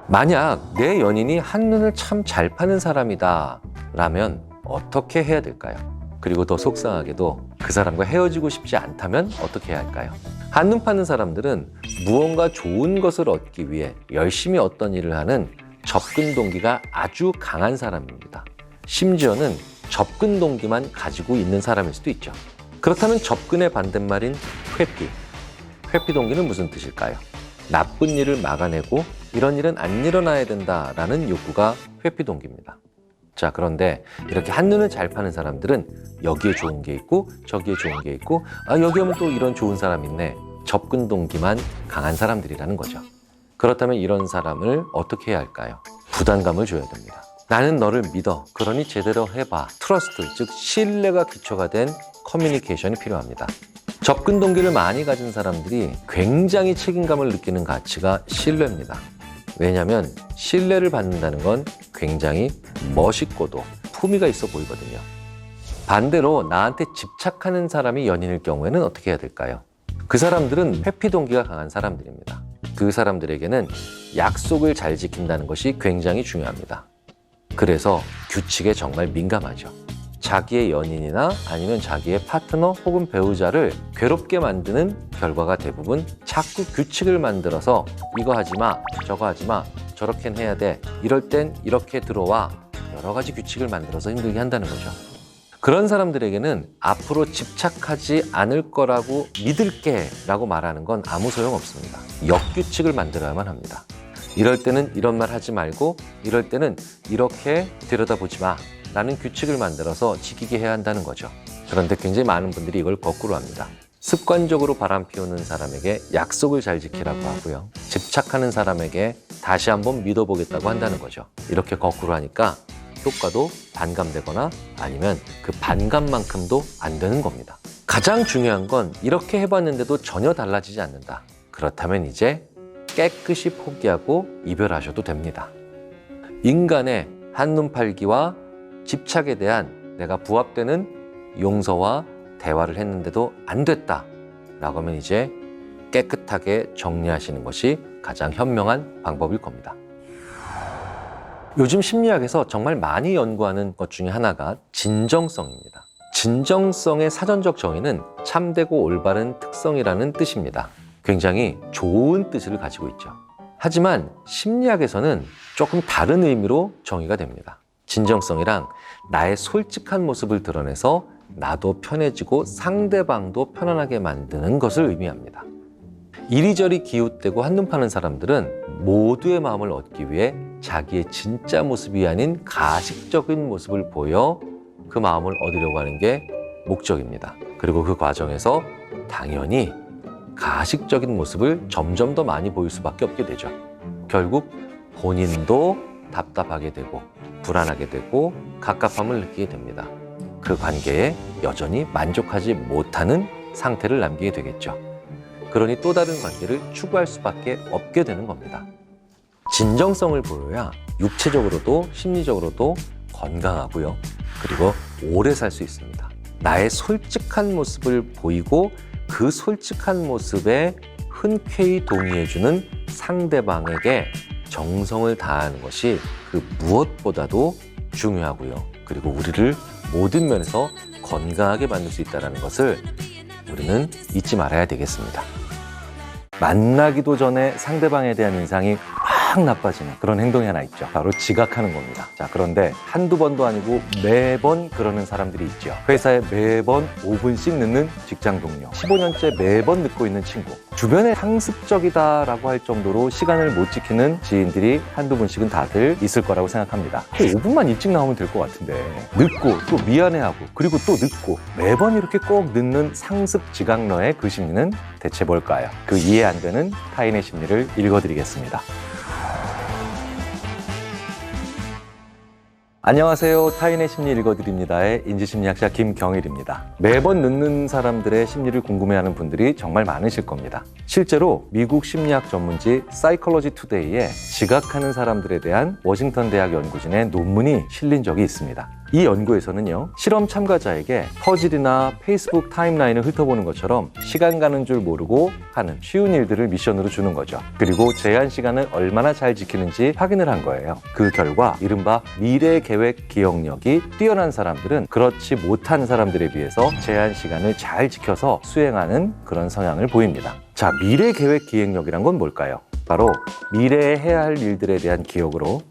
만약 내 연인이 한눈을 참 잘 파는 사람이다 라면 어떻게 해야 될까요? 그리고 더 속상하게도 그 사람과 헤어지고 싶지 않다면 어떻게 해야 할까요? 한눈 파는 사람들은 무언가 좋은 것을 얻기 위해 열심히 어떤 일을 하는 접근 동기가 아주 강한 사람입니다. 심지어는 접근 동기만 가지고 있는 사람일 수도 있죠. 그렇다면 접근의 반대말인 회피. 회피 동기는 무슨 뜻일까요? 나쁜 일을 막아내고 이런 일은 안 일어나야 된다라는 욕구가 회피 동기입니다. 자, 그런데 이렇게 한눈을 잘 파는 사람들은 여기에 좋은 게 있고 저기에 좋은 게 있고 여기 오면 또 이런 좋은 사람 있네. 접근 동기만 강한 사람들이라는 거죠. 그렇다면 이런 사람을 어떻게 해야 할까요? 부담감을 줘야 됩니다. 나는 너를 믿어. 그러니 제대로 해봐. 트러스트, 즉 신뢰가 기초가 된 커뮤니케이션이 필요합니다. 접근 동기를 많이 가진 사람들이 굉장히 책임감을 느끼는 가치가 신뢰입니다. 왜냐하면 신뢰를 받는다는 건 굉장히 멋있고도 품위가 있어 보이거든요. 반대로 나한테 집착하는 사람이 연인일 경우에는 어떻게 해야 될까요? 그 사람들은 회피 동기가 강한 사람들입니다. 그 사람들에게는 약속을 잘 지킨다는 것이 굉장히 중요합니다. 그래서 규칙에 정말 민감하죠. 자기의 연인이나 아니면 자기의 파트너 혹은 배우자를 괴롭게 만드는 결과가 대부분 자꾸 규칙을 만들어서 이거 하지 마, 저거 하지 마, 저렇게 해야 돼, 이럴 땐 이렇게 들어와, 여러 가지 규칙을 만들어서 힘들게 한다는 거죠. 그런 사람들에게는 앞으로 집착하지 않을 거라고 믿을게 라고 말하는 건 아무 소용없습니다. 역규칙을 만들어야만 합니다. 이럴 때는 이런 말 하지 말고 이럴 때는 이렇게 들여다보지 마 라는 규칙을 만들어서 지키게 해야 한다는 거죠. 그런데 굉장히 많은 분들이 이걸 거꾸로 합니다. 습관적으로 바람 피우는 사람에게 약속을 잘 지키라고 하고요. 집착하는 사람에게 다시 한번 믿어보겠다고 한다는 거죠. 이렇게 거꾸로 하니까 효과도 반감되거나 아니면 그 반감만큼도 안 되는 겁니다. 가장 중요한 건 이렇게 해봤는데도 전혀 달라지지 않는다. 그렇다면 이제 깨끗이 포기하고 이별하셔도 됩니다. 인간의 한눈 팔기와 집착에 대한 내가 부합되는 용서와 대화를 했는데도 안 됐다. 라고 하면 이제 깨끗하게 정리하시는 것이 가장 현명한 방법일 겁니다. 요즘 심리학에서 정말 많이 연구하는 것 중에 하나가 진정성입니다. 진정성의 사전적 정의는 참되고 올바른 특성이라는 뜻입니다. 굉장히 좋은 뜻을 가지고 있죠. 하지만 심리학에서는 조금 다른 의미로 정의가 됩니다. 진정성이랑 나의 솔직한 모습을 드러내서 나도 편해지고 상대방도 편안하게 만드는 것을 의미합니다. 이리저리 기웃대고 한눈 파는 사람들은 모두의 마음을 얻기 위해 자기의 진짜 모습이 아닌 가식적인 모습을 보여 그 마음을 얻으려고 하는 게 목적입니다. 그리고 그 과정에서 당연히 가식적인 모습을 점점 더 많이 보일 수밖에 없게 되죠. 결국 본인도 답답하게 되고 불안하게 되고 갑갑함을 느끼게 됩니다. 그 관계에 여전히 만족하지 못하는 상태를 남기게 되겠죠. 그러니 또 다른 관계를 추구할 수밖에 없게 되는 겁니다. 진정성을 보여야 육체적으로도 심리적으로도 건강하고요. 그리고 오래 살 수 있습니다. 나의 솔직한 모습을 보이고 그 솔직한 모습에 흔쾌히 동의해주는 상대방에게 정성을 다하는 것이 그 무엇보다도 중요하고요. 그리고 우리를 모든 면에서 건강하게 만들 수 있다는 것을 우리는 잊지 말아야 되겠습니다. 만나기도 전에 상대방에 대한 인상이 확 나빠지는 그런 행동이 하나 있죠. 바로 지각하는 겁니다. 자, 그런데 한두 번도 아니고 매번 그러는 사람들이 있죠. 회사에 매번 5분씩 늦는 직장 동료, 15년째 매번 늦고 있는 친구, 주변에 상습적이다라고 할 정도로 시간을 못 지키는 지인들이 한두 분씩은 다들 있을 거라고 생각합니다. 5분만 일찍 나오면 될 것 같은데 늦고 또 미안해하고 그리고 또 늦고 매번 이렇게 꼭 늦는 상습 지각러의 그 심리는 대체 뭘까요? 그 이해 안 되는 타인의 심리를 읽어드리겠습니다. 안녕하세요. 타인의 심리 읽어드립니다의 인지심리학자 김경일입니다. 매번 늦는 사람들의 심리를 궁금해하는 분들이 정말 많으실 겁니다. 실제로 미국 심리학 전문지 사이콜로지 투데이에 지각하는 사람들에 대한 워싱턴 대학 연구진의 논문이 실린 적이 있습니다. 이 연구에서는요, 실험 참가자에게 퍼즐이나 페이스북 타임라인을 훑어보는 것처럼 시간 가는 줄 모르고 하는 쉬운 일들을 미션으로 주는 거죠. 그리고 제한 시간을 얼마나 잘 지키는지 확인을 한 거예요. 그 결과 이른바 미래 계획 기억력이 뛰어난 사람들은 그렇지 못한 사람들에 비해서 제한 시간을 잘 지켜서 수행하는 그런 성향을 보입니다. 자, 미래 계획 기억력이란 건 뭘까요? 바로 미래에 해야 할 일들에 대한 기억으로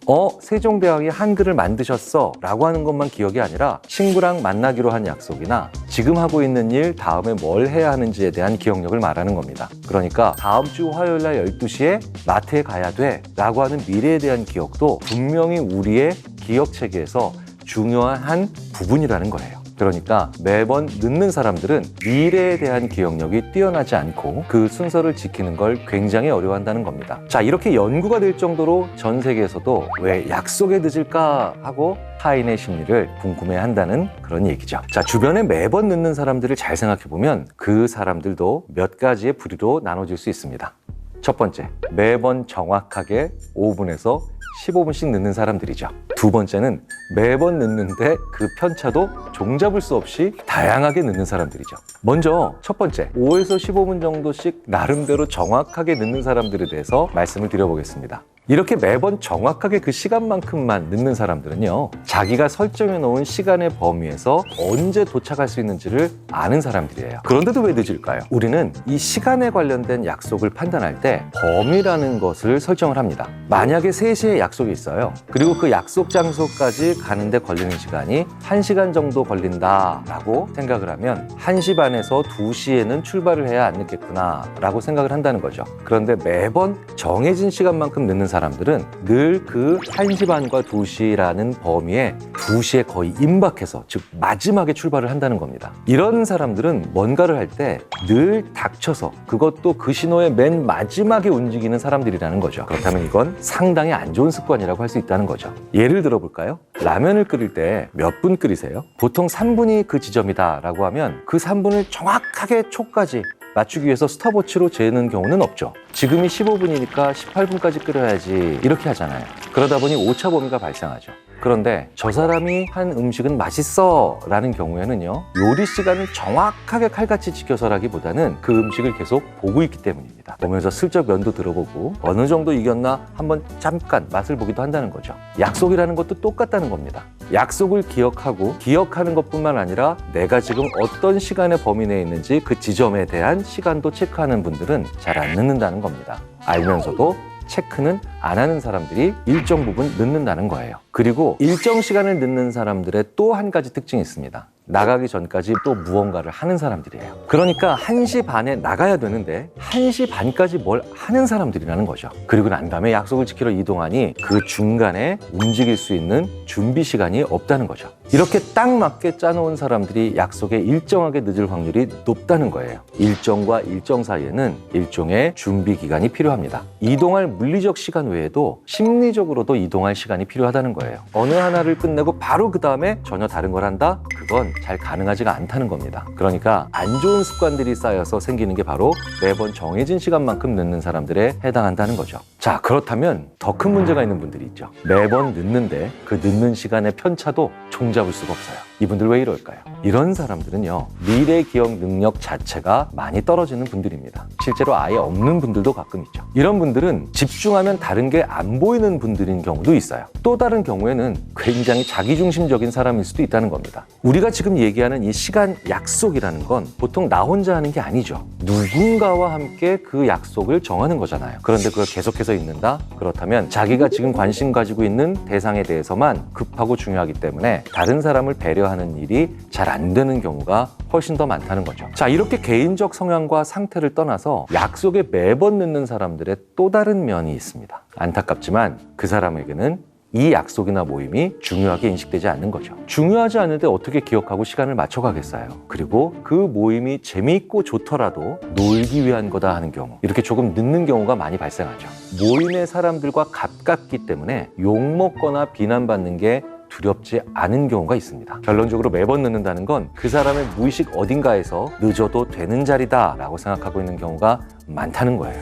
세종대왕이 한글을 만드셨어 라고 하는 것만 기억이 아니라 친구랑 만나기로 한 약속이나 지금 하고 있는 일 다음에 뭘 해야 하는지에 대한 기억력을 말하는 겁니다. 그러니까 다음 주 화요일 날 12시에 마트에 가야 돼 라고 하는 미래에 대한 기억도 분명히 우리의 기억 체계에서 중요한 한 부분이라는 거예요. 그러니까 매번 늦는 사람들은 미래에 대한 기억력이 뛰어나지 않고 그 순서를 지키는 걸 굉장히 어려워한다는 겁니다. 자, 이렇게 연구가 될 정도로 전 세계에서도 왜 약속에 늦을까 하고 타인의 심리를 궁금해한다는 그런 얘기죠. 자, 주변에 매번 늦는 사람들을 잘 생각해보면 그 사람들도 몇 가지의 부류로 나눠질 수 있습니다. 첫 번째, 매번 정확하게 5분에서 15분씩 늦는 사람들이죠. 두 번째는 매번 늦는데 그 편차도 종잡을 수 없이 다양하게 늦는 사람들이죠. 먼저 첫 번째, 5에서 15분 정도씩 나름대로 정확하게 늦는 사람들에 대해서 말씀을 드려보겠습니다. 이렇게 매번 정확하게 그 시간만큼만 늦는 사람들은요, 자기가 설정해 놓은 시간의 범위에서 언제 도착할 수 있는지를 아는 사람들이에요. 그런데도 왜 늦을까요? 우리는 이 시간에 관련된 약속을 판단할 때 범위라는 것을 설정을 합니다. 만약에 3시에 약속이 있어요. 그리고 그 약속 장소까지 가는데 걸리는 시간이 1시간 정도 걸린다라고 생각을 하면 1시 반에서 2시에는 출발을 해야 안 늦겠구나 라고 생각을 한다는 거죠. 그런데 매번 정해진 시간만큼 늦는 사람들은 늘 그 1시 반과 2시라는 범위에 2시에 거의 임박해서, 즉 마지막에 출발을 한다는 겁니다. 이런 사람들은 뭔가를 할 때 늘 닥쳐서, 그것도 그 신호의 맨 마지막에 움직이는 사람들이라는 거죠. 그렇다면 이건 상당히 안 좋은 습관이라고 할 수 있다는 거죠. 예를 들어볼까요? 라면을 끓일 때 몇 분 끓이세요? 보통 3분이 그 지점이다 라고 하면 그 3분을 정확하게 초까지 맞추기 위해서 스톱워치로 재는 경우는 없죠. 지금이 15분이니까 18분까지 끓여야지 이렇게 하잖아요. 그러다 보니 오차 범위가 발생하죠. 그런데 저 사람이 한 음식은 맛있어 라는 경우에는요, 요리 시간을 정확하게 칼같이 지켜서라기보다는 그 음식을 계속 보고 있기 때문입니다. 보면서 슬쩍 면도 들어보고 어느 정도 익었나 한번 잠깐 맛을 보기도 한다는 거죠. 약속이라는 것도 똑같다는 겁니다. 약속을 기억하고 기억하는 것뿐만 아니라 내가 지금 어떤 시간의 범위 내에 있는지 그 지점에 대한 시간도 체크하는 분들은 잘 안 늦는다는 겁니다. 알면서도 체크는 안 하는 사람들이 일정 부분 늦는다는 거예요. 그리고 일정 시간을 늦는 사람들의 또 한 가지 특징이 있습니다. 나가기 전까지 또 무언가를 하는 사람들이에요. 그러니까 1시 반에 나가야 되는데 1시 반까지 뭘 하는 사람들이라는 거죠. 그리고 난 다음에 약속을 지키러 이동하니 그 중간에 움직일 수 있는 준비 시간이 없다는 거죠. 이렇게 딱 맞게 짜놓은 사람들이 약속에 일정하게 늦을 확률이 높다는 거예요. 일정과 일정 사이에는 일종의 준비 기간이 필요합니다. 이동할 물리적 시간 외에도 심리적으로도 이동할 시간이 필요하다는 거예요. 어느 하나를 끝내고 바로 그 다음에 전혀 다른 걸 한다? 그건 잘 가능하지가 않다는 겁니다. 그러니까 안 좋은 습관들이 쌓여서 생기는 게 바로 매번 정해진 시간만큼 늦는 사람들에 해당한다는 거죠. 자, 그렇다면 더 큰 문제가 있는 분들이 있죠. 매번 늦는데 그 늦는 시간의 편차도 종잡을 수가 없어요. 이분들 왜 이럴까요? 이런 사람들은요, 미래 기억 능력 자체가 많이 떨어지는 분들입니다. 실제로 아예 없는 분들도 가끔 있죠. 이런 분들은 집중하면 다른 게 안 보이는 분들인 경우도 있어요. 또 다른 경우에는 굉장히 자기중심적인 사람일 수도 있다는 겁니다. 우리가 지금 얘기하는 이 시간 약속이라는 건 보통 나 혼자 하는 게 아니죠. 누군가와 함께 그 약속을 정하는 거잖아요. 그런데 그걸 계속해서 잊는다? 그렇다면 자기가 지금 관심 가지고 있는 대상에 대해서만 급하고 중요하기 때문에 다른 사람을 배려하는 일이 잘 안 되는 경우가 훨씬 더 많다는 거죠. 자, 이렇게 개인적 성향과 상태를 떠나서 약속에 매번 늦는 사람들의 또 다른 면이 있습니다. 안타깝지만 그 사람에게는 이 약속이나 모임이 중요하게 인식되지 않는 거죠. 중요하지 않은데 어떻게 기억하고 시간을 맞춰가겠어요. 그리고 그 모임이 재미있고 좋더라도 놀기 위한 거다 하는 경우, 이렇게 조금 늦는 경우가 많이 발생하죠. 모임의 사람들과 가깝기 때문에 욕먹거나 비난받는 게 두렵지 않은 경우가 있습니다. 결론적으로 매번 늦는다는 건 그 사람의 무의식 어딘가에서 늦어도 되는 자리다 라고 생각하고 있는 경우가 많다는 거예요.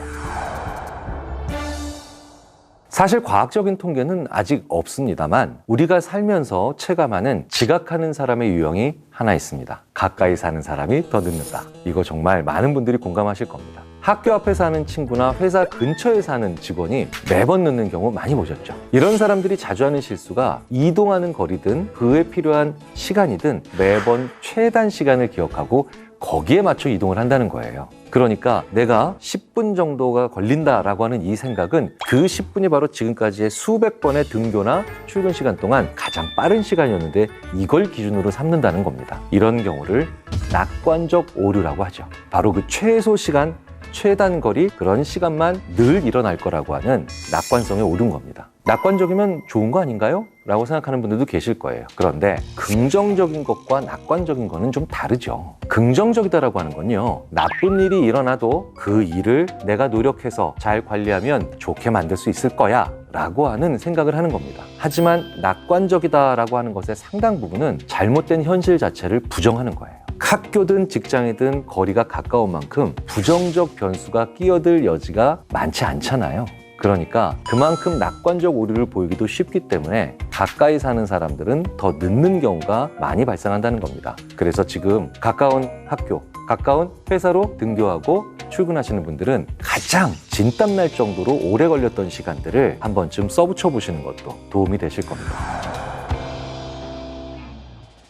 사실 과학적인 통계는 아직 없습니다만 우리가 살면서 체감하는 지각하는 사람의 유형이 하나 있습니다. 가까이 사는 사람이 더 늦는다. 이거 정말 많은 분들이 공감하실 겁니다. 학교 앞에 사는 친구나 회사 근처에 사는 직원이 매번 늦는 경우 많이 보셨죠. 이런 사람들이 자주 하는 실수가 이동하는 거리든 그에 필요한 시간이든 매번 최단 시간을 기억하고 거기에 맞춰 이동을 한다는 거예요. 그러니까 내가 10분 정도가 걸린다라고 하는 이 생각은 그 10분이 바로 지금까지의 수백 번의 등교나 출근 시간 동안 가장 빠른 시간이었는데 이걸 기준으로 삼는다는 겁니다. 이런 경우를 낙관적 오류라고 하죠. 바로 그 최소 시간, 최단 거리, 그런 시간만 늘 일어날 거라고 하는 낙관성에 오른 겁니다. 낙관적이면 좋은 거 아닌가요? 라고 생각하는 분들도 계실 거예요. 그런데 긍정적인 것과 낙관적인 거는 좀 다르죠. 긍정적이다라고 하는 건요, 나쁜 일이 일어나도 그 일을 내가 노력해서 잘 관리하면 좋게 만들 수 있을 거야 라고 하는 생각을 하는 겁니다. 하지만 낙관적이다라고 하는 것의 상당 부분은 잘못된 현실 자체를 부정하는 거예요. 학교든 직장이든 거리가 가까운 만큼 부정적 변수가 끼어들 여지가 많지 않잖아요. 그러니까 그만큼 낙관적 오류를 보이기도 쉽기 때문에 가까이 사는 사람들은 더 늦는 경우가 많이 발생한다는 겁니다. 그래서 지금 가까운 학교, 가까운 회사로 등교하고 출근하시는 분들은 가장 진땀 날 정도로 오래 걸렸던 시간들을 한 번쯤 써붙여 보시는 것도 도움이 되실 겁니다.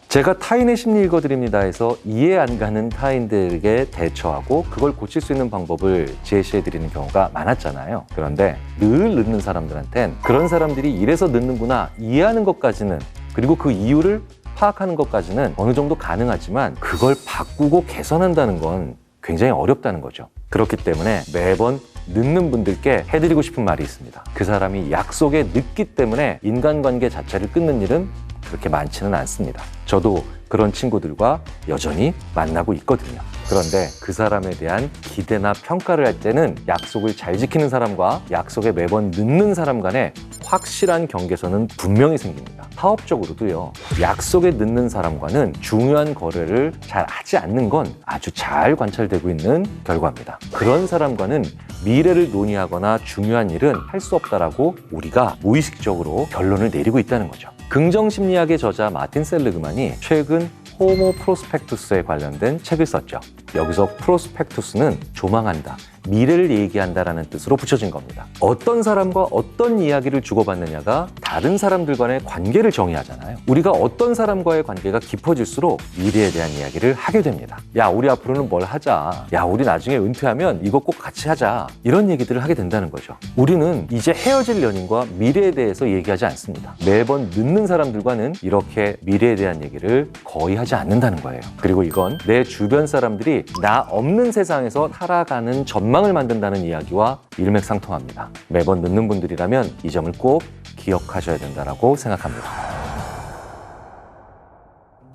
제가 타인의 심리 읽어드립니다에서 이해 안 가는 타인들에게 대처하고 그걸 고칠 수 있는 방법을 제시해드리는 경우가 많았잖아요. 그런데 늘 늦는 사람들한텐 그런 사람들이 이래서 늦는구나 이해하는 것까지는, 그리고 그 이유를 파악하는 것까지는 어느 정도 가능하지만 그걸 바꾸고 개선한다는 건 굉장히 어렵다는 거죠. 그렇기 때문에 매번 늦는 분들께 해드리고 싶은 말이 있습니다. 그 사람이 약속에 늦기 때문에 인간관계 자체를 끊는 일은 그렇게 많지는 않습니다. 저도 그런 친구들과 여전히 만나고 있거든요. 그런데 그 사람에 대한 기대나 평가를 할 때는 약속을 잘 지키는 사람과 약속에 매번 늦는 사람 간에 확실한 경계선은 분명히 생깁니다. 사업적으로도요, 약속에 늦는 사람과는 중요한 거래를 잘 하지 않는 건 아주 잘 관찰되고 있는 결과입니다. 그런 사람과는 미래를 논의하거나 중요한 일은 할 수 없다라고 우리가 무의식적으로 결론을 내리고 있다는 거죠. 긍정심리학의 저자 마틴 셀리그만이 최근 호모 프로스펙투스에 관련된 책을 썼죠. 여기서 프로스펙투스는 조망한다, 미래를 얘기한다라는 뜻으로 붙여진 겁니다. 어떤 사람과 어떤 이야기를 주고받느냐가 다른 사람들 간의 관계를 정의하잖아요. 우리가 어떤 사람과의 관계가 깊어질수록 미래에 대한 이야기를 하게 됩니다. 야, 우리 앞으로는 뭘 하자. 야, 우리 나중에 은퇴하면 이거 꼭 같이 하자. 이런 얘기들을 하게 된다는 거죠. 우리는 이제 헤어질 연인과 미래에 대해서 얘기하지 않습니다. 매번 늦는 사람들과는 이렇게 미래에 대한 얘기를 거의 하지 않는다는 거예요. 그리고 이건 내 주변 사람들이 나 없는 세상에서 살아가는 전망을 만든다는 이야기와 일맥상통합니다. 매번 늦는 분들이라면 이 점을 꼭 기억하셔야 된다고 생각합니다.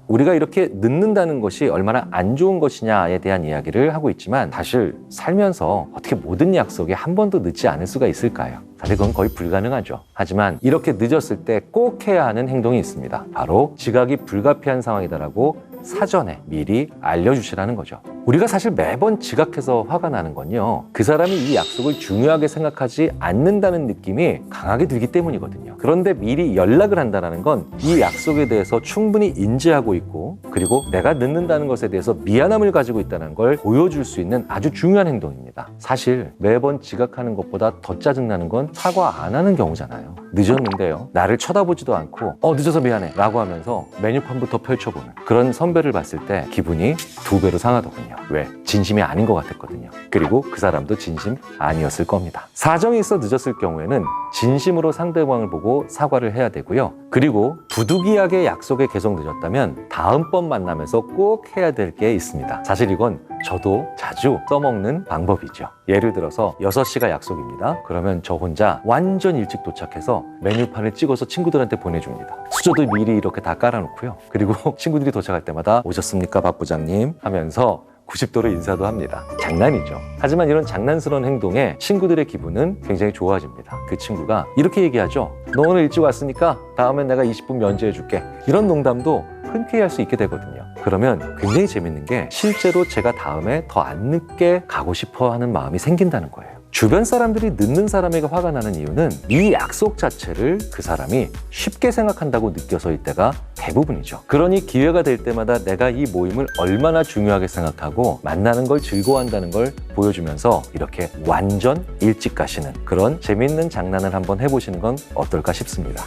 우리가 이렇게 늦는다는 것이 얼마나 안 좋은 것이냐에 대한 이야기를 하고 있지만 사실 살면서 어떻게 모든 약속에 한 번도 늦지 않을 수가 있을까요? 사실 그건 거의 불가능하죠. 하지만 이렇게 늦었을 때 꼭 해야 하는 행동이 있습니다. 바로 지각이 불가피한 상황이다라고 사전에 미리 알려주시라는 거죠. 우리가 사실 매번 지각해서 화가 나는 건요, 그 사람이 이 약속을 중요하게 생각하지 않는다는 느낌이 강하게 들기 때문이거든요. 그런데 미리 연락을 한다는 건 이 약속에 대해서 충분히 인지하고 있고, 그리고 내가 늦는다는 것에 대해서 미안함을 가지고 있다는 걸 보여줄 수 있는 아주 중요한 행동입니다. 사실 매번 지각하는 것보다 더 짜증나는 건 사과 안 하는 경우잖아요. 늦었는데요, 나를 쳐다보지도 않고 늦어서 미안해 라고 하면서 메뉴판부터 펼쳐보는 그런 선배를 봤을 때 기분이 2배로 상하더군요. 왜? 진심이 아닌 것 같았거든요. 그리고 그 사람도 진심 아니었을 겁니다. 사정이 있어 늦었을 경우에는 진심으로 상대방을 보고 사과를 해야 되고요. 그리고 부득이하게 약속에 계속 늦었다면 다음번 만나면서 꼭 해야 될 게 있습니다. 사실 이건 저도 자주 써먹는 방법이죠. 예를 들어서 6시가 약속입니다. 그러면 저 혼자 완전 일찍 도착해서 메뉴판을 찍어서 친구들한테 보내줍니다. 수저도 미리 이렇게 다 깔아놓고요. 그리고 친구들이 도착할 때마다 오셨습니까, 박 부장님? 하면서 90도로 인사도 합니다. 장난이죠. 하지만 이런 장난스러운 행동에 친구들의 기분은 굉장히 좋아집니다. 그 친구가 이렇게 얘기하죠. 너 오늘 일찍 왔으니까 다음엔 내가 20분 면제해줄게. 이런 농담도 흔쾌히 할 수 있게 되거든요. 그러면 굉장히 재밌는 게 실제로 제가 다음에 더 안 늦게 가고 싶어 하는 마음이 생긴다는 거예요. 주변 사람들이 늦는 사람에게 화가 나는 이유는 이 약속 자체를 그 사람이 쉽게 생각한다고 느껴서일 때가 대부분이죠. 그러니 기회가 될 때마다 내가 이 모임을 얼마나 중요하게 생각하고 만나는 걸 즐거워한다는 걸 보여주면서 이렇게 완전 일찍 가시는 그런 재밌는 장난을 한번 해보시는 건 어떨까 싶습니다.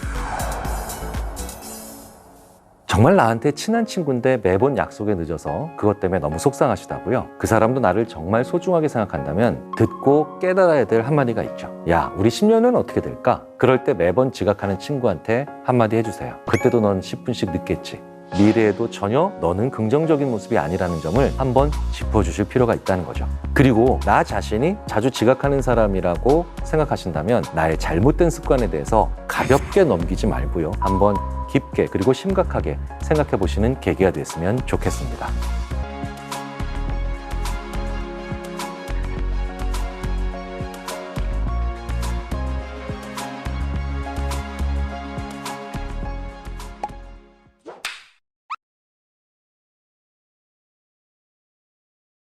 정말 나한테 친한 친구인데 매번 약속에 늦어서 그것 때문에 너무 속상하시다고요? 그 사람도 나를 정말 소중하게 생각한다면 듣고 깨달아야 될 한마디가 있죠. 야, 우리 10년은 어떻게 될까? 그럴 때 매번 지각하는 친구한테 한마디 해주세요. 그때도 넌 10분씩 늦겠지. 미래에도 전혀 너는 긍정적인 모습이 아니라는 점을 한번 짚어주실 필요가 있다는 거죠. 그리고 나 자신이 자주 지각하는 사람이라고 생각하신다면 나의 잘못된 습관에 대해서 가볍게 넘기지 말고요. 한번 깊게 그리고 심각하게 생각해 보시는 계기가 됐으면 좋겠습니다.